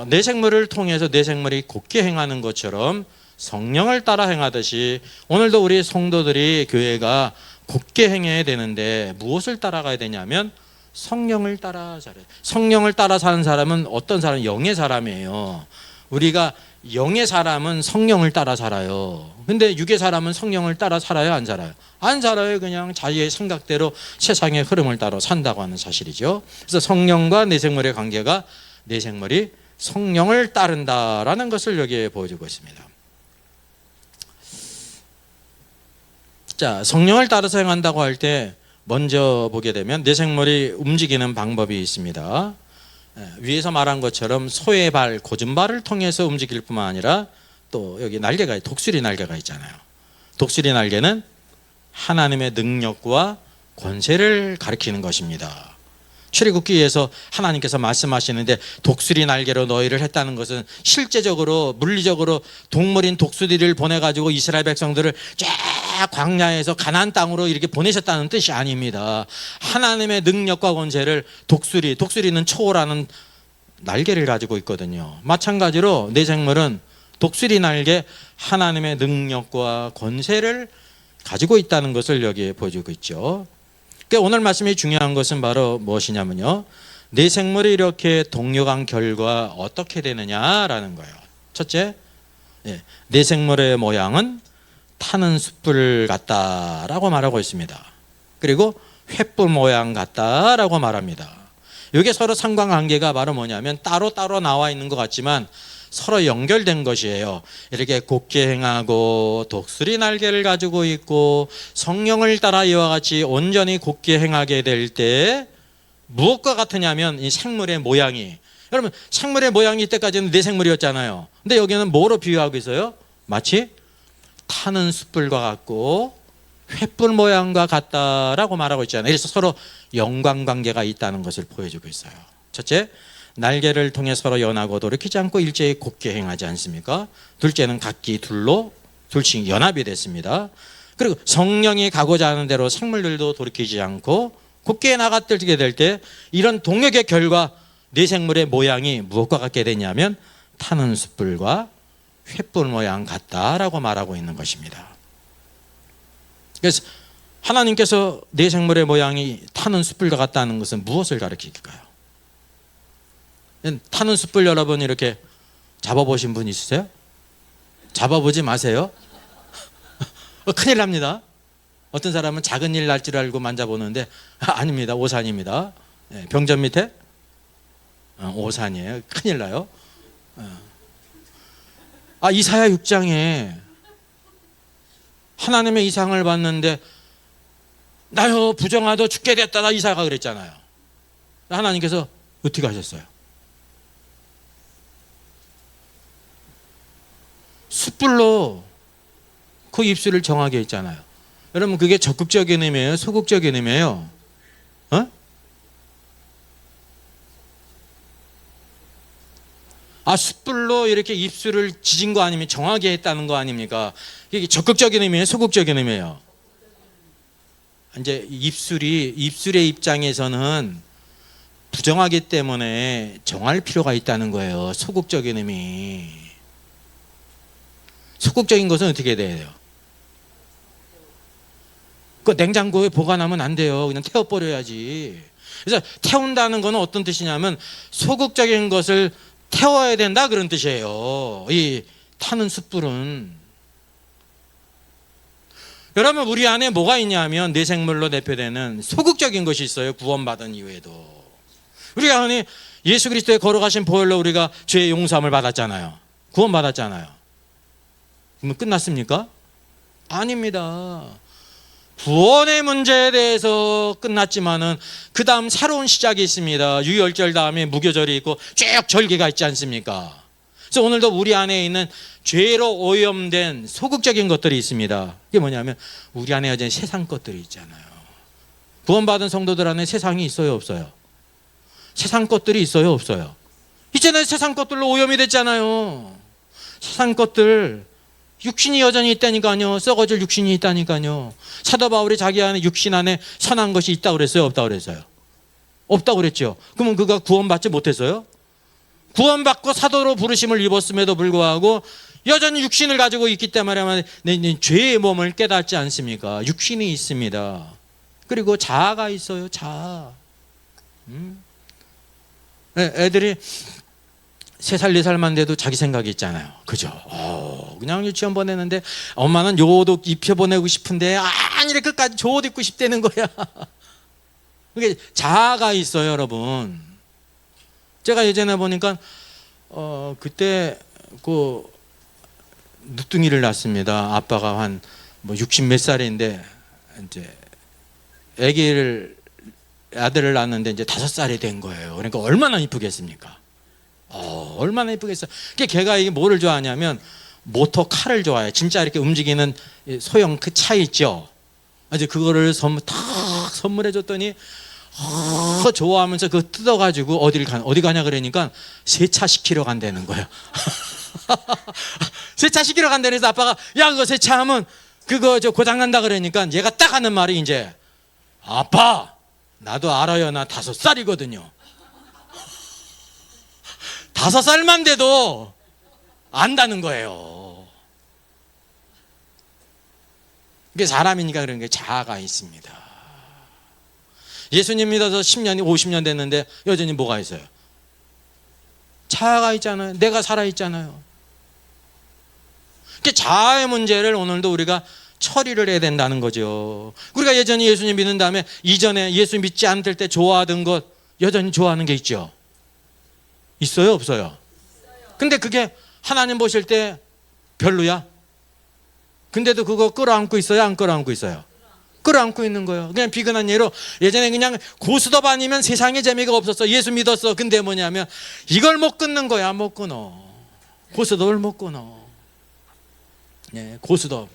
Speaker 1: 내생물을 통해서 내생물이 곧게 행하는 것처럼 성령을 따라 행하듯이 오늘도 우리 성도들이 교회가 곧게 행해야 되는데 무엇을 따라가야 되냐면 성령을 따라 살아요. 성령을 따라 사는 사람은 어떤 사람? 영의 사람이에요. 우리가 영의 사람은 성령을 따라 살아요. 근데 육의 사람은 성령을 따라 살아요? 안 살아요? 안 살아요. 그냥 자기의 생각대로 세상의 흐름을 따라 산다고 하는 사실이죠. 그래서 성령과 내생물의 관계가 내생물이 성령을 따른다라는 것을 여기에 보여주고 있습니다. 자, 성령을 따라서 행한다고 할 때 먼저 보게 되면 내생물이 움직이는 방법이 있습니다. 위에서 말한 것처럼 소의 발, 고진발을 통해서 움직일 뿐만 아니라 또 여기 날개가, 독수리 날개가 있잖아요. 독수리 날개는 하나님의 능력과 권세를 가리키는 것입니다. 출애굽기에서 하나님께서 말씀하시는데 독수리 날개로 너희를 했다는 것은 실제적으로 물리적으로 동물인 독수리를 보내가지고 이스라엘 백성들을 쫙 광야에서 가나안 땅으로 이렇게 보내셨다는 뜻이 아닙니다. 하나님의 능력과 권세를 독수리는 초월하는 날개를 가지고 있거든요. 마찬가지로 내생물은 독수리 날개 하나님의 능력과 권세를 가지고 있다는 것을 여기에 보여주고 있죠. 오늘 말씀이 중요한 것은 바로 무엇이냐면요, 내생물이 이렇게 동력한 결과 어떻게 되느냐라는 거예요. 첫째, 내생물의 모양은 타는 숯불 같다라고 말하고 있습니다. 그리고 횃불 모양 같다라고 말합니다. 이게 서로 상관관계가 바로 뭐냐면 따로따로 나와 있는 것 같지만 서로 연결된 것이에요. 이렇게 곧게 행하고 독수리 날개를 가지고 있고 성령을 따라 이와 같이 온전히 곧게 행하게 될 때 무엇과 같으냐면 이 생물의 모양이, 여러분 생물의 모양이 이때까지는 내생물이었잖아요. 근데 여기는 뭐로 비유하고 있어요? 마치 타는 숯불과 같고 횃불 모양과 같다라고 말하고 있잖아요. 그래서 서로 연관관계가 있다는 것을 보여주고 있어요. 첫째, 날개를 통해 서로 연하고 돌이키지 않고 일제히 곧게 행하지 않습니까? 둘째는 각기 둘씩 연합이 됐습니다. 그리고 성령이 가고자 하는 대로 생물들도 돌이키지 않고 곧게 나가들게 될 때 이런 동력의 결과 내생물의 모양이 무엇과 같게 되냐면 타는 숯불과 횃불 모양 같다라고 말하고 있는 것입니다. 그래서 하나님께서 내생물의 모양이 타는 숯불과 같다는 것은 무엇을 가리킬까요? 타는 숯불 여러분 이렇게 잡아보신 분 있으세요? 잡아보지 마세요. 큰일 납니다. 어떤 사람은 작은 일 날 줄 알고 만져보는데 아닙니다. 오산입니다. 병전 밑에 오산이에요. 큰일 나요. 이사야 6장에 하나님의 이상을 봤는데 나요 부정하도 죽게 됐다 이사가 그랬잖아요. 하나님께서 어떻게 하셨어요? 숯불로 그 입술을 정하게 했잖아요. 여러분 그게 적극적인 의미예요? 소극적인 의미예요? 숯불로 이렇게 입술을 지진 거 아니면 정하게 했다는 거 아닙니까? 이게 적극적인 의미예요? 소극적인 의미예요? 이제 입술의 입장에서는 부정하기 때문에 정할 필요가 있다는 거예요. 소극적인 의미. 소극적인 것은 어떻게 돼요? 그 냉장고에 보관하면 안 돼요. 그냥 태워버려야지. 그래서 태운다는 것은 어떤 뜻이냐면 소극적인 것을 태워야 된다 그런 뜻이에요. 이 타는 숯불은. 여러분 우리 안에 뭐가 있냐면 뇌생물로 대표되는 소극적인 것이 있어요. 구원받은 이후에도. 우리가 흔히 예수 그리스도의 걸어가신 보혈로 우리가 죄의 용서함을 받았잖아요. 구원받았잖아요. 그러면 끝났습니까? 아닙니다. 구원의 문제에 대해서 끝났지만은 그 다음 새로운 시작이 있습니다. 유월절 다음에 무교절이 있고 쭉 절기가 있지 않습니까? 그래서 오늘도 우리 안에 있는 죄로 오염된 소극적인 것들이 있습니다. 그게 뭐냐면 우리 안에 여전히 세상 것들이 있잖아요. 구원받은 성도들 안에 세상이 있어요, 없어요? 세상 것들이 있어요, 없어요? 이제는 세상 것들로 오염이 됐잖아요. 세상 것들, 육신이 여전히 있다니까요. 썩어질 육신이 있다니까요. 사도 바울이 자기 안에 육신 안에 선한 것이 있다고 그랬어요, 없다고 그랬어요? 없다고 그랬죠. 그러면 그가 구원받지 못했어요? 구원받고 사도로 부르심을 입었음에도 불구하고 여전히 육신을 가지고 있기 때문에 죄의 몸을 깨닫지 않습니까? 육신이 있습니다. 그리고 자아가 있어요. 자아. 애들이 3살 4살만 돼도 자기 생각이 있잖아요. 그죠? 그냥 유치원 보내는데 엄마는 요 옷 입혀보내고 싶은데 아니래 끝까지 저 옷 입고 싶다는 거야. 그게 자아가 있어요, 여러분. 제가 예전에 보니까 그때 그 늦둥이를 낳습니다. 아빠가 한 60 몇 살인데 이제 아들을 낳았는데 이제 5살이 된 거예요. 그러니까 얼마나 이쁘겠습니까? 얼마나 이쁘겠어요. 걔가 이게 뭐를 좋아하냐면 모터 칼을 좋아해요. 진짜 이렇게 움직이는 소형 그 차 있죠. 이제 그거를 탁 선물해 줬더니 좋아하면서 그거 뜯어가지고 어디 가냐 그러니까 세차 시키러 간다는 거예요. 세차 시키러 간다 그래서 아빠가 야 그거 세차하면 그거 고장 난다 그러니까 얘가 딱 하는 말이 이제 아빠 나도 알아요. 나 5살이거든요. 5살만 돼도 안다는 거예요. 이게 사람이니까 그런 게 자아가 있습니다. 예수님 믿어서 10년, 50년 됐는데 여전히 뭐가 있어요? 자아가 있잖아요. 내가 살아있잖아요. 자아의 문제를 오늘도 우리가 처리를 해야 된다는 거죠. 우리가 예전에 예수님 믿는 다음에 이전에 예수 믿지 않을 때 좋아하던 것 여전히 좋아하는 게 있죠. 있어요, 없어요? 근데 그게 하나님 보실 때 별로야? 근데도 그거 끌어안고 있어요, 안 끌어안고 있어요? 끌어안고 있는 거예요. 그냥 비근한 예로 예전에 그냥 고스톱 아니면 세상에 재미가 없었어. 예수 믿었어. 근데 뭐냐면 이걸 못 끊는 거야. 못 끊어. 고스톱을 못 끊어. 네, 고스톱.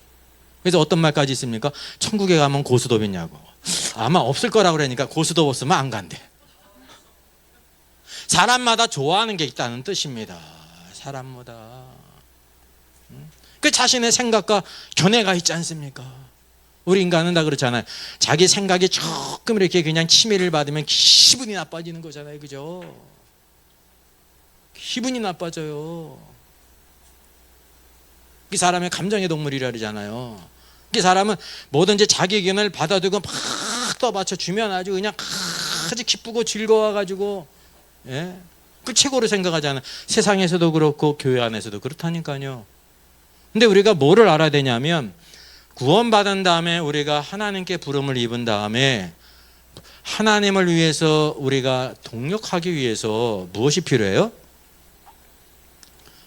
Speaker 1: 그래서 어떤 말까지 있습니까? 천국에 가면 고스톱 있냐고. 아마 없을 거라 그러니까 고스톱 없으면 안 간대. 사람마다 좋아하는 게 있다는 뜻입니다. 사람마다. 그 자신의 생각과 견해가 있지 않습니까? 우리 인간은 다 그렇잖아요. 자기 생각이 조금 이렇게 그냥 침해를 받으면 기분이 나빠지는 거잖아요. 그죠? 기분이 나빠져요. 이 사람의 감정의 동물이라 그러잖아요. 이 사람은 뭐든지 자기 의견을 받아두고 막 떠받쳐 주면 아주 그냥 아주 기쁘고 즐거워가지고 그 최고로 생각하잖아요. 세상에서도 그렇고 교회 안에서도 그렇다니까요. 근데 우리가 뭐를 알아야 되냐면 구원받은 다음에 우리가 하나님께 부름을 입은 다음에 하나님을 위해서 우리가 동력하기 위해서 무엇이 필요해요?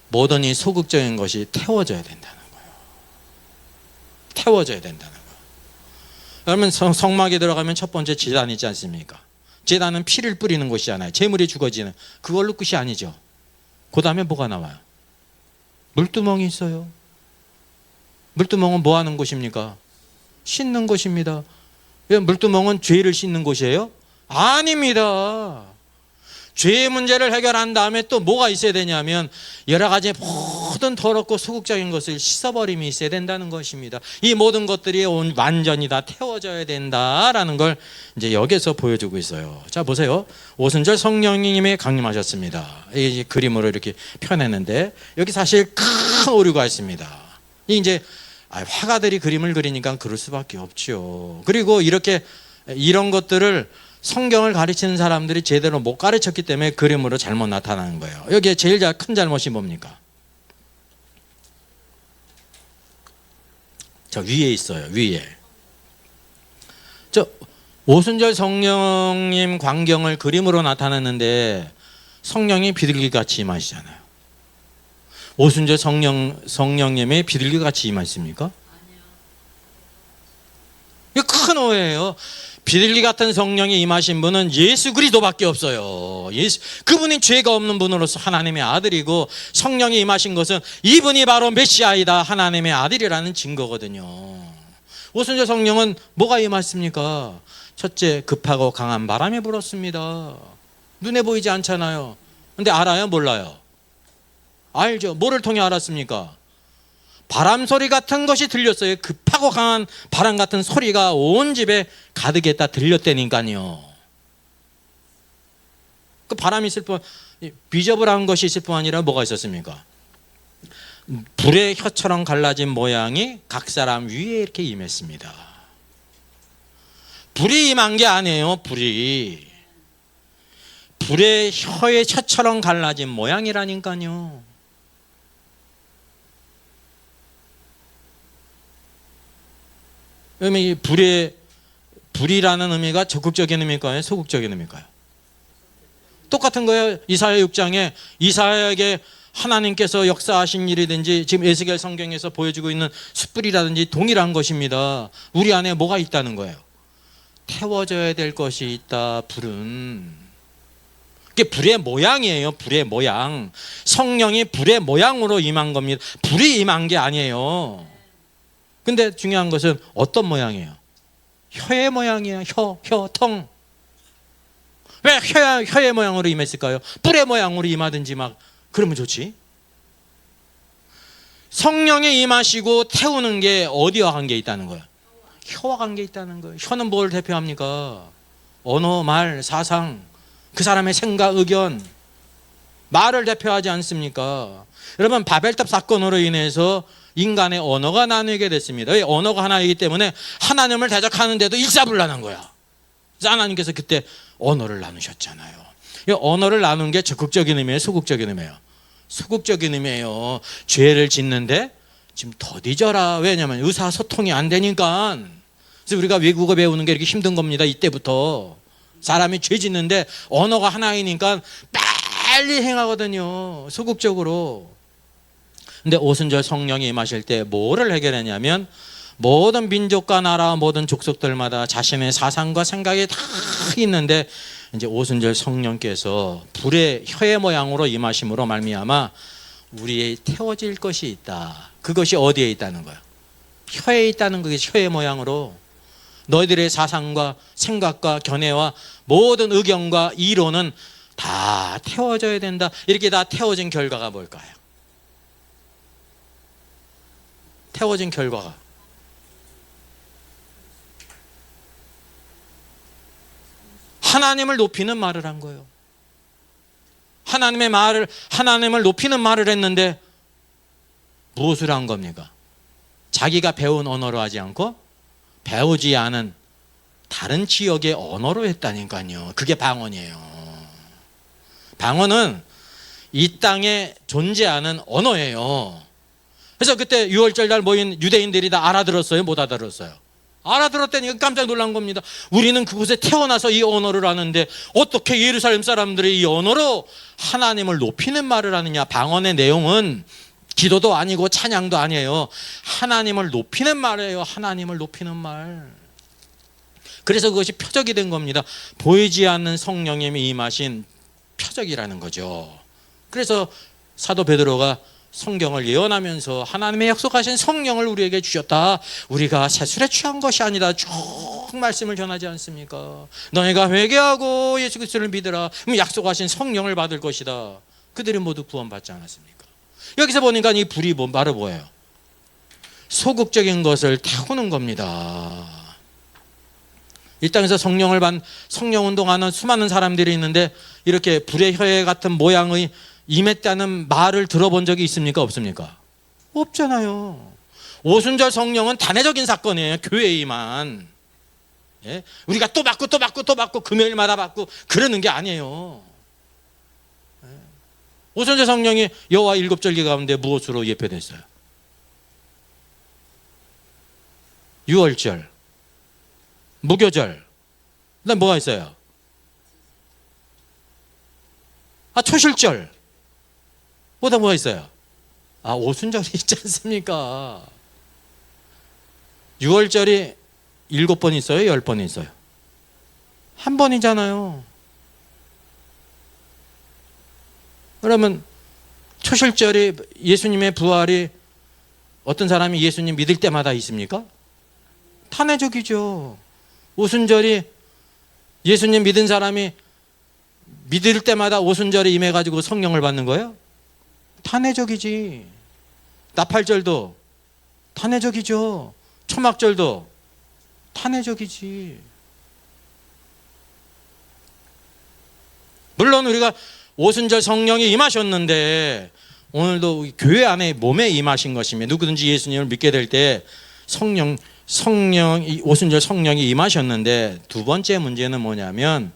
Speaker 1: 모든 이 소극적인 것이 태워져야 된다는 거예요. 태워져야 된다는 거예요. 여러분 성막에 들어가면 첫 번째 제단이 있지 않습니까? 제단은 피를 뿌리는 곳이잖아요. 재물이 죽어지는 그걸로 끝이 아니죠. 그 다음에 뭐가 나와요? 물두멍이 있어요. 물두멍은 뭐 하는 곳입니까? 씻는 곳입니다. 왜 물두멍은 죄를 씻는 곳이에요? 아닙니다. 죄의 문제를 해결한 다음에 또 뭐가 있어야 되냐면 여러 가지 모든 더럽고 소극적인 것을 씻어버림이 있어야 된다는 것입니다. 이 모든 것들이 완전히 다 태워져야 된다라는 걸 이제 여기서 보여주고 있어요. 자, 보세요. 오순절 성령님이 강림하셨습니다. 이 그림으로 이렇게 펴내는데 여기 사실 큰 오류가 있습니다. 이제 화가들이 그림을 그리니까 그럴 수밖에 없죠. 그리고 이렇게 이런 것들을 성경을 가르치는 사람들이 제대로 못 가르쳤기 때문에 그림으로 잘못 나타나는 거예요. 여기에 제일 큰 잘못이 뭡니까? 저 위에 있어요. 위에. 저 오순절 성령님 광경을 그림으로 나타냈는데 성령이 비둘기같이 임하시잖아요. 오순절 성령님이 비둘기같이 임하십니까? 이거 큰 오해예요. 비둘기 같은 성령이 임하신 분은 예수 그리스도밖에 없어요. 그분이 죄가 없는 분으로서 하나님의 아들이고 성령이 임하신 것은 이분이 바로 메시아이다, 하나님의 아들이라는 증거거든요. 오순절 성령은 뭐가 임했습니까? 첫째, 급하고 강한 바람이 불었습니다. 눈에 보이지 않잖아요. 근데 알아요? 몰라요? 알죠. 뭐를 통해 알았습니까? 바람 소리 같은 것이 들렸어요. 급하고 강한 바람 같은 소리가 온 집에 가득했다 들렸다니까요. 그 바람이 있을 뿐, 비저블한 것이 있을 뿐 아니라 뭐가 있었습니까? 불의 혀처럼 갈라진 모양이 각 사람 위에 이렇게 임했습니다. 불이 임한 게 아니에요. 불의 혀의 혀처럼 갈라진 모양이라니까요. 이 불이라는 의미가 적극적인 의미일까요? 소극적인 의미일까요? 똑같은 거예요. 이사야 6장에 이사야에게 하나님께서 역사하신 일이든지 지금 에스겔 성경에서 보여주고 있는 숯불이라든지 동일한 것입니다. 우리 안에 뭐가 있다는 거예요? 태워져야 될 것이 있다. 불은 그게 불의 모양이에요. 불의 모양. 성령이 불의 모양으로 임한 겁니다. 불이 임한 게 아니에요. 근데 중요한 것은 어떤 모양이에요? 혀의 모양이에요. 통. 왜 혀의 모양으로 임했을까요? 뿔의 모양으로 임하든지 막 그러면 좋지. 성령이 임하시고 태우는 게 어디와 관계 있다는 거예요? 혀와 관계 있다는 거예요. 혀는 뭘 대표합니까? 언어, 말, 사상, 그 사람의 생각, 의견, 말을 대표하지 않습니까? 여러분, 바벨탑 사건으로 인해서 인간의 언어가 나뉘게 됐습니다. 언어가 하나이기 때문에 하나님을 대적하는데도 일사불란한 거야. 그래서 하나님께서 그때 언어를 나누셨잖아요. 이 언어를 나눈 게 적극적인 의미예요? 소극적인 의미예요? 소극적인 의미예요. 죄를 짓는데 지금 더디져라. 왜냐하면 의사소통이 안 되니까. 그래서 우리가 외국어 배우는 게 이렇게 힘든 겁니다. 이때부터. 사람이 죄 짓는데 언어가 하나이니까 빨리 행하거든요. 소극적으로. 근데 오순절 성령이 임하실 때 뭐를 해결했냐면 모든 민족과 나라 모든 족속들마다 자신의 사상과 생각이 다 있는데 이제 오순절 성령께서 불의 혀의 모양으로 임하심으로 말미암아 우리의 태워질 것이 있다. 그것이 어디에 있다는 거야? 혀에 있다는 것이 혀의 모양으로 너희들의 사상과 생각과 견해와 모든 의견과 이론은 다 태워져야 된다. 이렇게 다 태워진 결과가 뭘까요? 태워진 결과가 하나님을 높이는 말을 한 거예요. 하나님을 높이는 말을 했는데 무엇을 한 겁니까? 자기가 배운 언어로 하지 않고 배우지 않은 다른 지역의 언어로 했다니까요. 그게 방언이에요. 방언은 이 땅에 존재하는 언어예요. 그래서 그때 6월절 날 모인 유대인들이 다 알아들었어요? 못 알아들었어요? 알아들었다니까 깜짝 놀란 겁니다. 우리는 그곳에 태어나서 이 언어를 하는데 어떻게 예루살렘 사람들이 이 언어로 하나님을 높이는 말을 하느냐. 방언의 내용은 기도도 아니고 찬양도 아니에요. 하나님을 높이는 말이에요. 하나님을 높이는 말. 그래서 그것이 표적이 된 겁니다. 보이지 않는 성령님이 임하신 표적이라는 거죠. 그래서 사도 베드로가 성경을 예언하면서 하나님의 약속하신 성령을 우리에게 주셨다. 우리가 세술에 취한 것이 아니다. 쭉 말씀을 전하지 않습니까? 너희가 회개하고 예수 그리스도를 믿으라. 그럼 약속하신 성령을 받을 것이다. 그들이 모두 구원받지 않았습니까? 여기서 보니까 이 불이 바로 뭐예요? 소극적인 것을 태우는 겁니다. 이 땅에서 성령 운동하는 수많은 사람들이 있는데 이렇게 불의 혀에 같은 모양의 임했다는 말을 들어본 적이 있습니까? 없습니까? 없잖아요. 오순절 성령은 단회적인 사건이에요. 교회에만. 예? 우리가 또 받고 금요일마다 받고 그러는 게 아니에요. 예? 오순절 성령이 여호와 일곱 절기 가운데 무엇으로 예표됐어요? 유월절, 무교절, 그다음 뭐가 있어요? 초실절. 뭐가 있어요? 오순절이 있지 않습니까? 6월절이 7번 있어요? 10번 있어요? 한 번이잖아요. 그러면 초실절이 예수님의 부활이 어떤 사람이 예수님 믿을 때마다 있습니까? 탄회적이죠. 오순절이 예수님 믿은 사람이 믿을 때마다 오순절에 임해가지고 성령을 받는 거예요? 탄회적이지. 나팔절도 탄회적이죠. 초막절도 탄회적이지. 물론 우리가 오순절 성령이 임하셨는데 오늘도 교회 안에 몸에 임하신 것이며 누구든지 예수님을 믿게 될 때 오순절 성령이 임하셨는데 두 번째 문제는 뭐냐면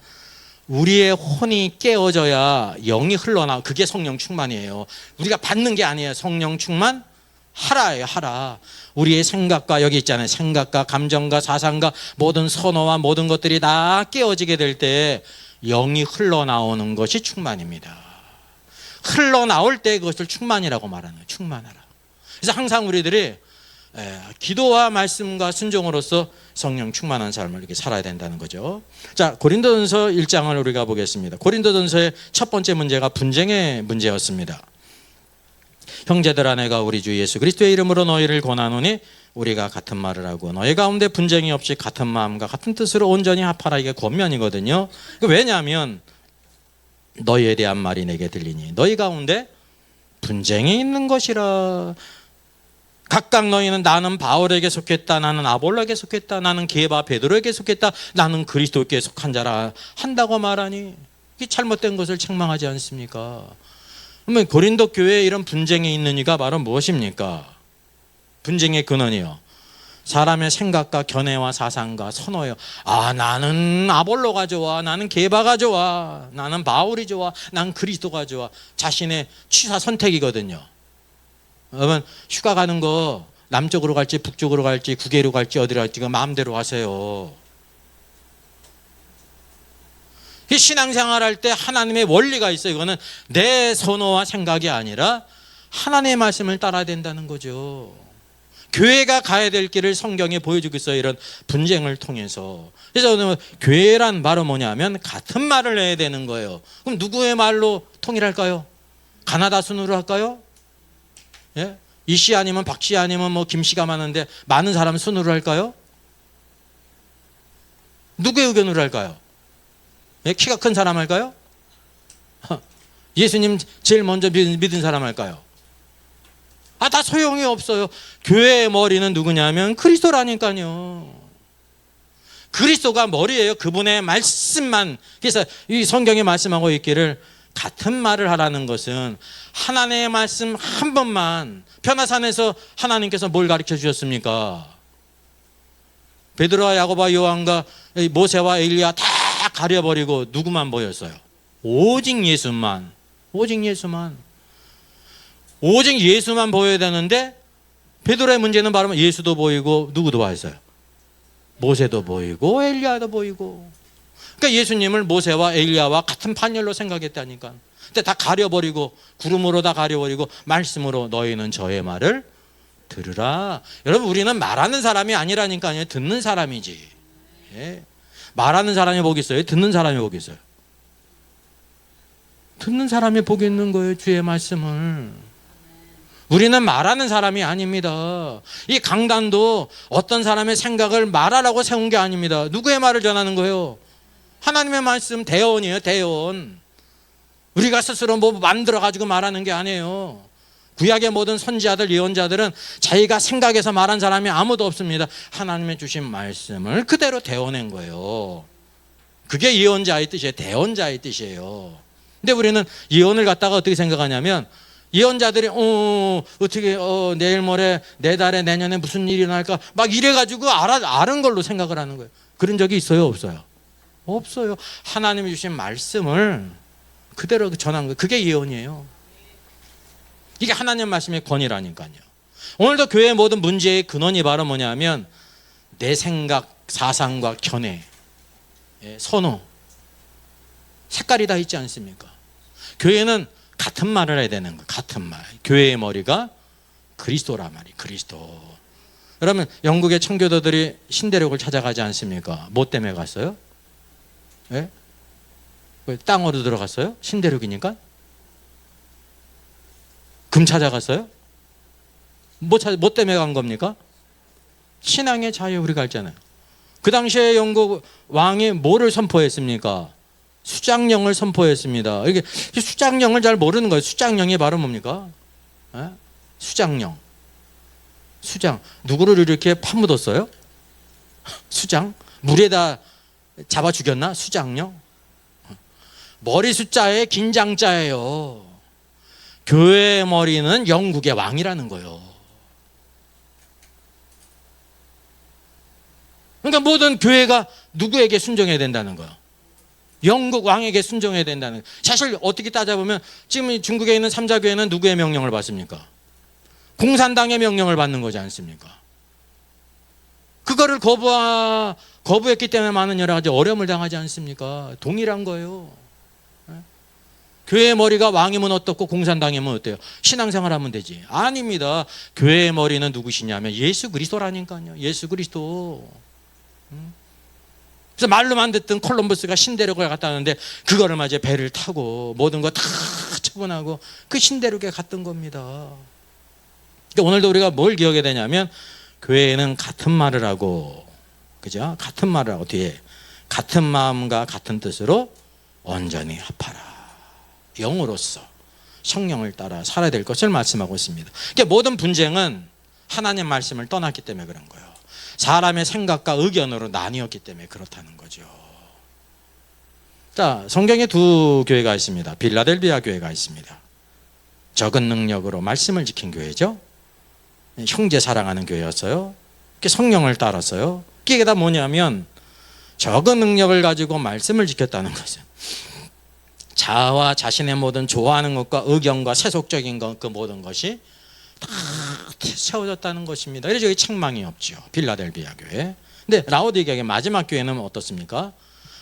Speaker 1: 우리의 혼이 깨어져야 영이 흘러나. 그게 성령 충만이에요. 우리가 받는 게 아니에요. 성령 충만 하라예요. 하라. 우리의 생각과 여기 있잖아요. 생각과 감정과 사상과 모든 선호와 모든 것들이 다 깨어지게 될 때 영이 흘러나오는 것이 충만입니다. 흘러나올 때 그것을 충만이라고 말하는 거예요. 충만하라. 그래서 항상 우리들이 기도와 말씀과 순종으로서 성령 충만한 삶을 이렇게 살아야 된다는 거죠. 자, 고린도전서 1장을 우리가 보겠습니다. 고린도전서의 첫 번째 문제가 분쟁의 문제였습니다. 형제들아, 내가 우리 주 예수 그리스도의 이름으로 너희를 권하노니 우리가 같은 말을 하고 너희 가운데 분쟁이 없이 같은 마음과 같은 뜻으로 온전히 합하라. 이게 권면이거든요. 왜냐하면 너희에 대한 말이 내게 들리니 너희 가운데 분쟁이 있는 것이라. 각각 너희는 나는 바울에게 속했다, 나는 아볼로에게 속했다, 나는 게바 베드로에게 속했다, 나는 그리스도께 속한 자라 한다고 말하니 이게 잘못된 것을 책망하지 않습니까? 그러면 고린도 교회에 이런 분쟁이 있는 이가 바로 무엇입니까? 분쟁의 근원이요, 사람의 생각과 견해와 사상과 선호예요. 나는 아볼로가 좋아, 나는 게바가 좋아, 나는 바울이 좋아, 난 그리스도가 좋아. 자신의 취사 선택이거든요. 여러분, 휴가 가는 거 남쪽으로 갈지 북쪽으로 갈지 국외로 갈지 어디로 갈지 그 마음대로 하세요. 신앙생활 할 때 하나님의 원리가 있어요. 이거는 내 선호와 생각이 아니라 하나님의 말씀을 따라야 된다는 거죠. 교회가 가야 될 길을 성경에 보여주고 있어요. 이런 분쟁을 통해서. 그래서 오늘 교회란 바로 뭐냐면 같은 말을 해야 되는 거예요. 그럼 누구의 말로 통일할까요? 가나다 순으로 할까요? 예? 이씨 아니면 박씨 아니면 김씨가 많은데 많은 사람 순으로 할까요? 누구의 의견으로 할까요? 예? 키가 큰 사람 할까요? 예수님 제일 먼저 믿은 사람 할까요? 다 소용이 없어요. 교회의 머리는 누구냐면 그리스도라니까요. 그리스도가 머리예요. 그분의 말씀만. 그래서 이 성경에 말씀하고 있기를 같은 말을 하라는 것은 하나님의 말씀 한 번만. 변화산에서 하나님께서 뭘 가르쳐 주셨습니까? 베드로와 야고보와 요한과 모세와 엘리야 다 가려버리고 누구만 보였어요? 오직 예수만. 오직 예수만. 오직 예수만 보여야 되는데 베드로의 문제는 바로 예수도 보이고 누구도 보였어요? 모세도 보이고 엘리야도 보이고. 그러니까 예수님을 모세와 엘리야와 같은 판결로 생각했다니까. 근데 다 가려버리고 구름으로 다 가려버리고 말씀으로 너희는 저의 말을 들으라. 여러분, 우리는 말하는 사람이 아니라니까요. 듣는 사람이지. 예. 말하는 사람이 복이 있어요? 듣는 사람이 복이 있어요? 듣는 사람이 복이 있는 거예요. 주의 말씀을. 우리는 말하는 사람이 아닙니다. 이 강단도 어떤 사람의 생각을 말하라고 세운 게 아닙니다. 누구의 말을 전하는 거예요? 하나님의 말씀, 대언이에요, 대언. 우리가 스스로 뭐 만들어가지고 말하는 게 아니에요. 구약의 모든 선지자들, 예언자들은 자기가 생각해서 말한 사람이 아무도 없습니다. 하나님의 주신 말씀을 그대로 대언한 거예요. 그게 예언자의 뜻이에요. 대언자의 뜻이에요. 근데 우리는 예언을 갖다가 어떻게 생각하냐면, 예언자들이 어떻게 내일 모레 내달에 내년에 무슨 일이 날까 막 이래가지고 아는 걸로 생각을 하는 거예요. 그런 적이 있어요, 없어요? 없어요. 하나님이 주신 말씀을 그대로 전한 거예요. 그게 예언이에요. 이게 하나님 말씀의 권위라니까요. 오늘도 교회의 모든 문제의 근원이 바로 뭐냐면 내 생각, 사상과 견해, 선호, 색깔이 다 있지 않습니까? 교회는 같은 말을 해야 되는 거예요. 같은 말. 교회의 머리가 그리스도란 말이에요. 그리스도. 그러면 영국의 청교도들이 신대륙을 찾아가지 않습니까? 뭐 때문에 갔어요? 예? 땅으로 들어갔어요? 신대륙이니까? 금 찾아갔어요? 뭐 때문에 간 겁니까? 신앙의 자유 우리가 알잖아요. 그 당시에 영국 왕이 뭐를 선포했습니까? 수장령을 선포했습니다. 이게 수장령을 잘 모르는 거예요. 수장령이 바로 뭡니까? 에? 수장령. 수장. 누구를 이렇게 파묻었어요? 수장? 물에다 잡아 죽였나? 수장령? 머리 숫자에 긴장자예요. 교회의 머리는 영국의 왕이라는 거예요. 그러니까 모든 교회가 누구에게 순종해야 된다는 거예요? 영국 왕에게 순종해야 된다는 거예요. 사실 어떻게 따져보면 지금 중국에 있는 삼자교회는 누구의 명령을 받습니까? 공산당의 명령을 받는 거지 않습니까? 그거를 거부했기 때문에 많은 여러 가지 어려움을 당하지 않습니까? 동일한 거예요. 교회의 머리가 왕이면 어떻고 공산당이면 어때요? 신앙생활하면 되지. 아닙니다. 교회의 머리는 누구시냐면 예수 그리스도라니까요. 예수 그리스도. 그래서 말로만 듣던 콜럼버스가 신대륙을 갔다 왔는데 그거를 맞아 배를 타고 모든 거 다 처분하고 그 신대륙에 갔던 겁니다. 그러니까 오늘도 우리가 뭘 기억해야 되냐면 교회에는 같은 말을 하고, 그죠? 같은 말을 하고 뒤에 같은 마음과 같은 뜻으로 온전히 합하라. 영으로서 성령을 따라 살아야 될 것을 말씀하고 있습니다. 그러니까 모든 분쟁은 하나님 말씀을 떠났기 때문에 그런 거예요. 사람의 생각과 의견으로 나뉘었기 때문에 그렇다는 거죠. 자, 성경에 두 교회가 있습니다. 빌라델비아 교회가 있습니다. 적은 능력으로 말씀을 지킨 교회죠. 형제 사랑하는 교회였어요. 성령을 따랐어요. 이게 다 뭐냐면 적은 능력을 가지고 말씀을 지켰다는 거죠. 자아와 자신의 모든 좋아하는 것과 의견과 세속적인 것, 그 모든 것이 다 세워졌다는 것입니다. 그래서 여기 책망이 없죠. 빌라델비아 교회. 근데 라오디게아의 마지막 교회는 어떻습니까?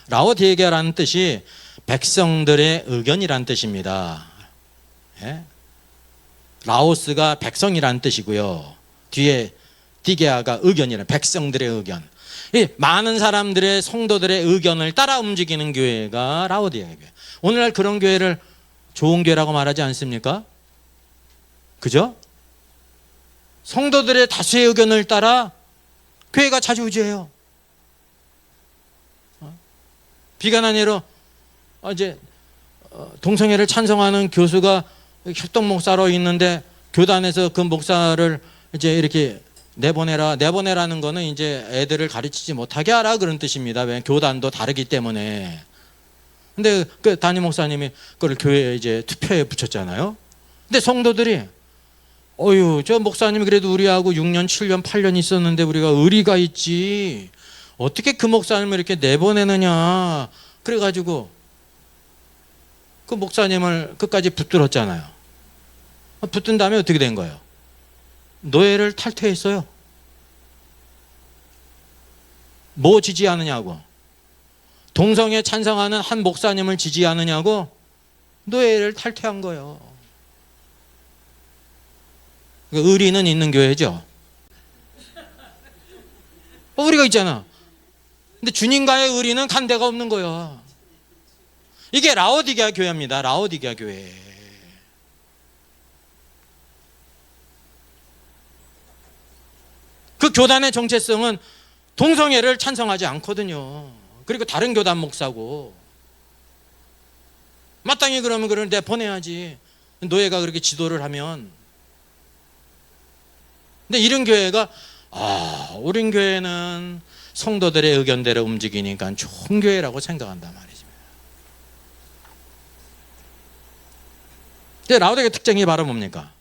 Speaker 1: 라오디게아라는 뜻이 백성들의 의견이라는 뜻입니다. 예? 라오스가 백성이라는 뜻이고요. 뒤에 디게아가 의견이라는, 백성들의 의견. 이 많은 사람들의, 성도들의 의견을 따라 움직이는 교회가 라오디게아 교회. 오늘날 그런 교회를 좋은 교회라고 말하지 않습니까? 그죠? 성도들의 다수의 의견을 따라 교회가 자주우지해요. 비관한 예로 이제 동성애를 찬성하는 교수가 협동 목사로 있는데 교단에서 그 목사를 이제 이렇게 내보내라는 거는 이제 애들을 가르치지 못하게 하라 그런 뜻입니다. 왜? 교단도 다르기 때문에. 근데 그 담임 목사님이 그걸 교회에 이제 투표에 붙였잖아요. 근데 성도들이 저 목사님이 그래도 우리하고 6년, 7년, 8년 있었는데 우리가 의리가 있지. 어떻게 그 목사님을 이렇게 내보내느냐. 그래가지고 그 목사님을 끝까지 붙들었잖아요. 붙든 다음에 어떻게 된 거예요? 노예를 탈퇴했어요. 뭐 지지하느냐고. 동성애 찬성하는 한 목사님을 지지하느냐고 노예를 탈퇴한 거예요. 의리는 있는 교회죠. 우리가 있잖아. 근데 주님과의 의리는 간 데가 없는 거예요. 이게 라오디게아 교회입니다. 라오디게아 교회. 교단의 정체성은 동성애를 찬성하지 않거든요. 그리고 다른 교단 목사고. 마땅히 그러면 그걸 내보내야지. 노예가 그렇게 지도를 하면. 근데 이런 교회가 우린 교회는 성도들의 의견대로 움직이니까 좋은 교회라고 생각한단 말이죠. 근데 라우디게 특징이 바로 뭡니까?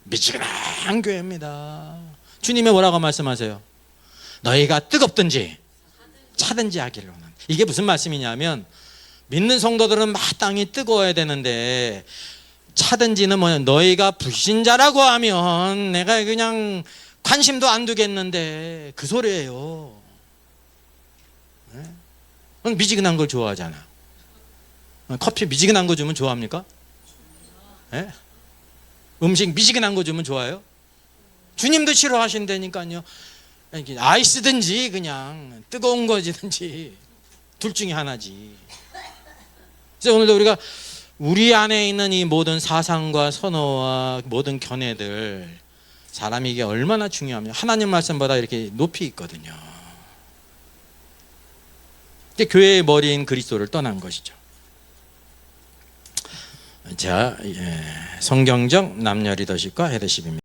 Speaker 1: 미지근한 교회입니다. 주님이 뭐라고 말씀하세요? 너희가 뜨겁든지 차든지 하기를 원한다. 이게 무슨 말씀이냐면 믿는 성도들은 마땅히 뜨거워야 되는데 차든지는 뭐냐, 너희가 불신자라고 하면 내가 그냥 관심도 안 두겠는데 그 소리예요. 네? 미지근한 걸 좋아하잖아. 커피 미지근한 거 주면 좋아합니까? 네? 음식 미지근한 거 주면 좋아요? 주님도 싫어하신다니까요. 아이스든지 그냥 뜨거운 거지든지 둘 중에 하나지. 그래서 오늘도 우리가 우리 안에 있는 이 모든 사상과 선호와 모든 견해들, 사람이 이게 얼마나 중요하면 하나님 말씀보다 이렇게 높이 있거든요. 근데 교회의 머리인 그리스도를 떠난 것이죠. 자, 성경적 남녀 리더십과 헤드십입니다.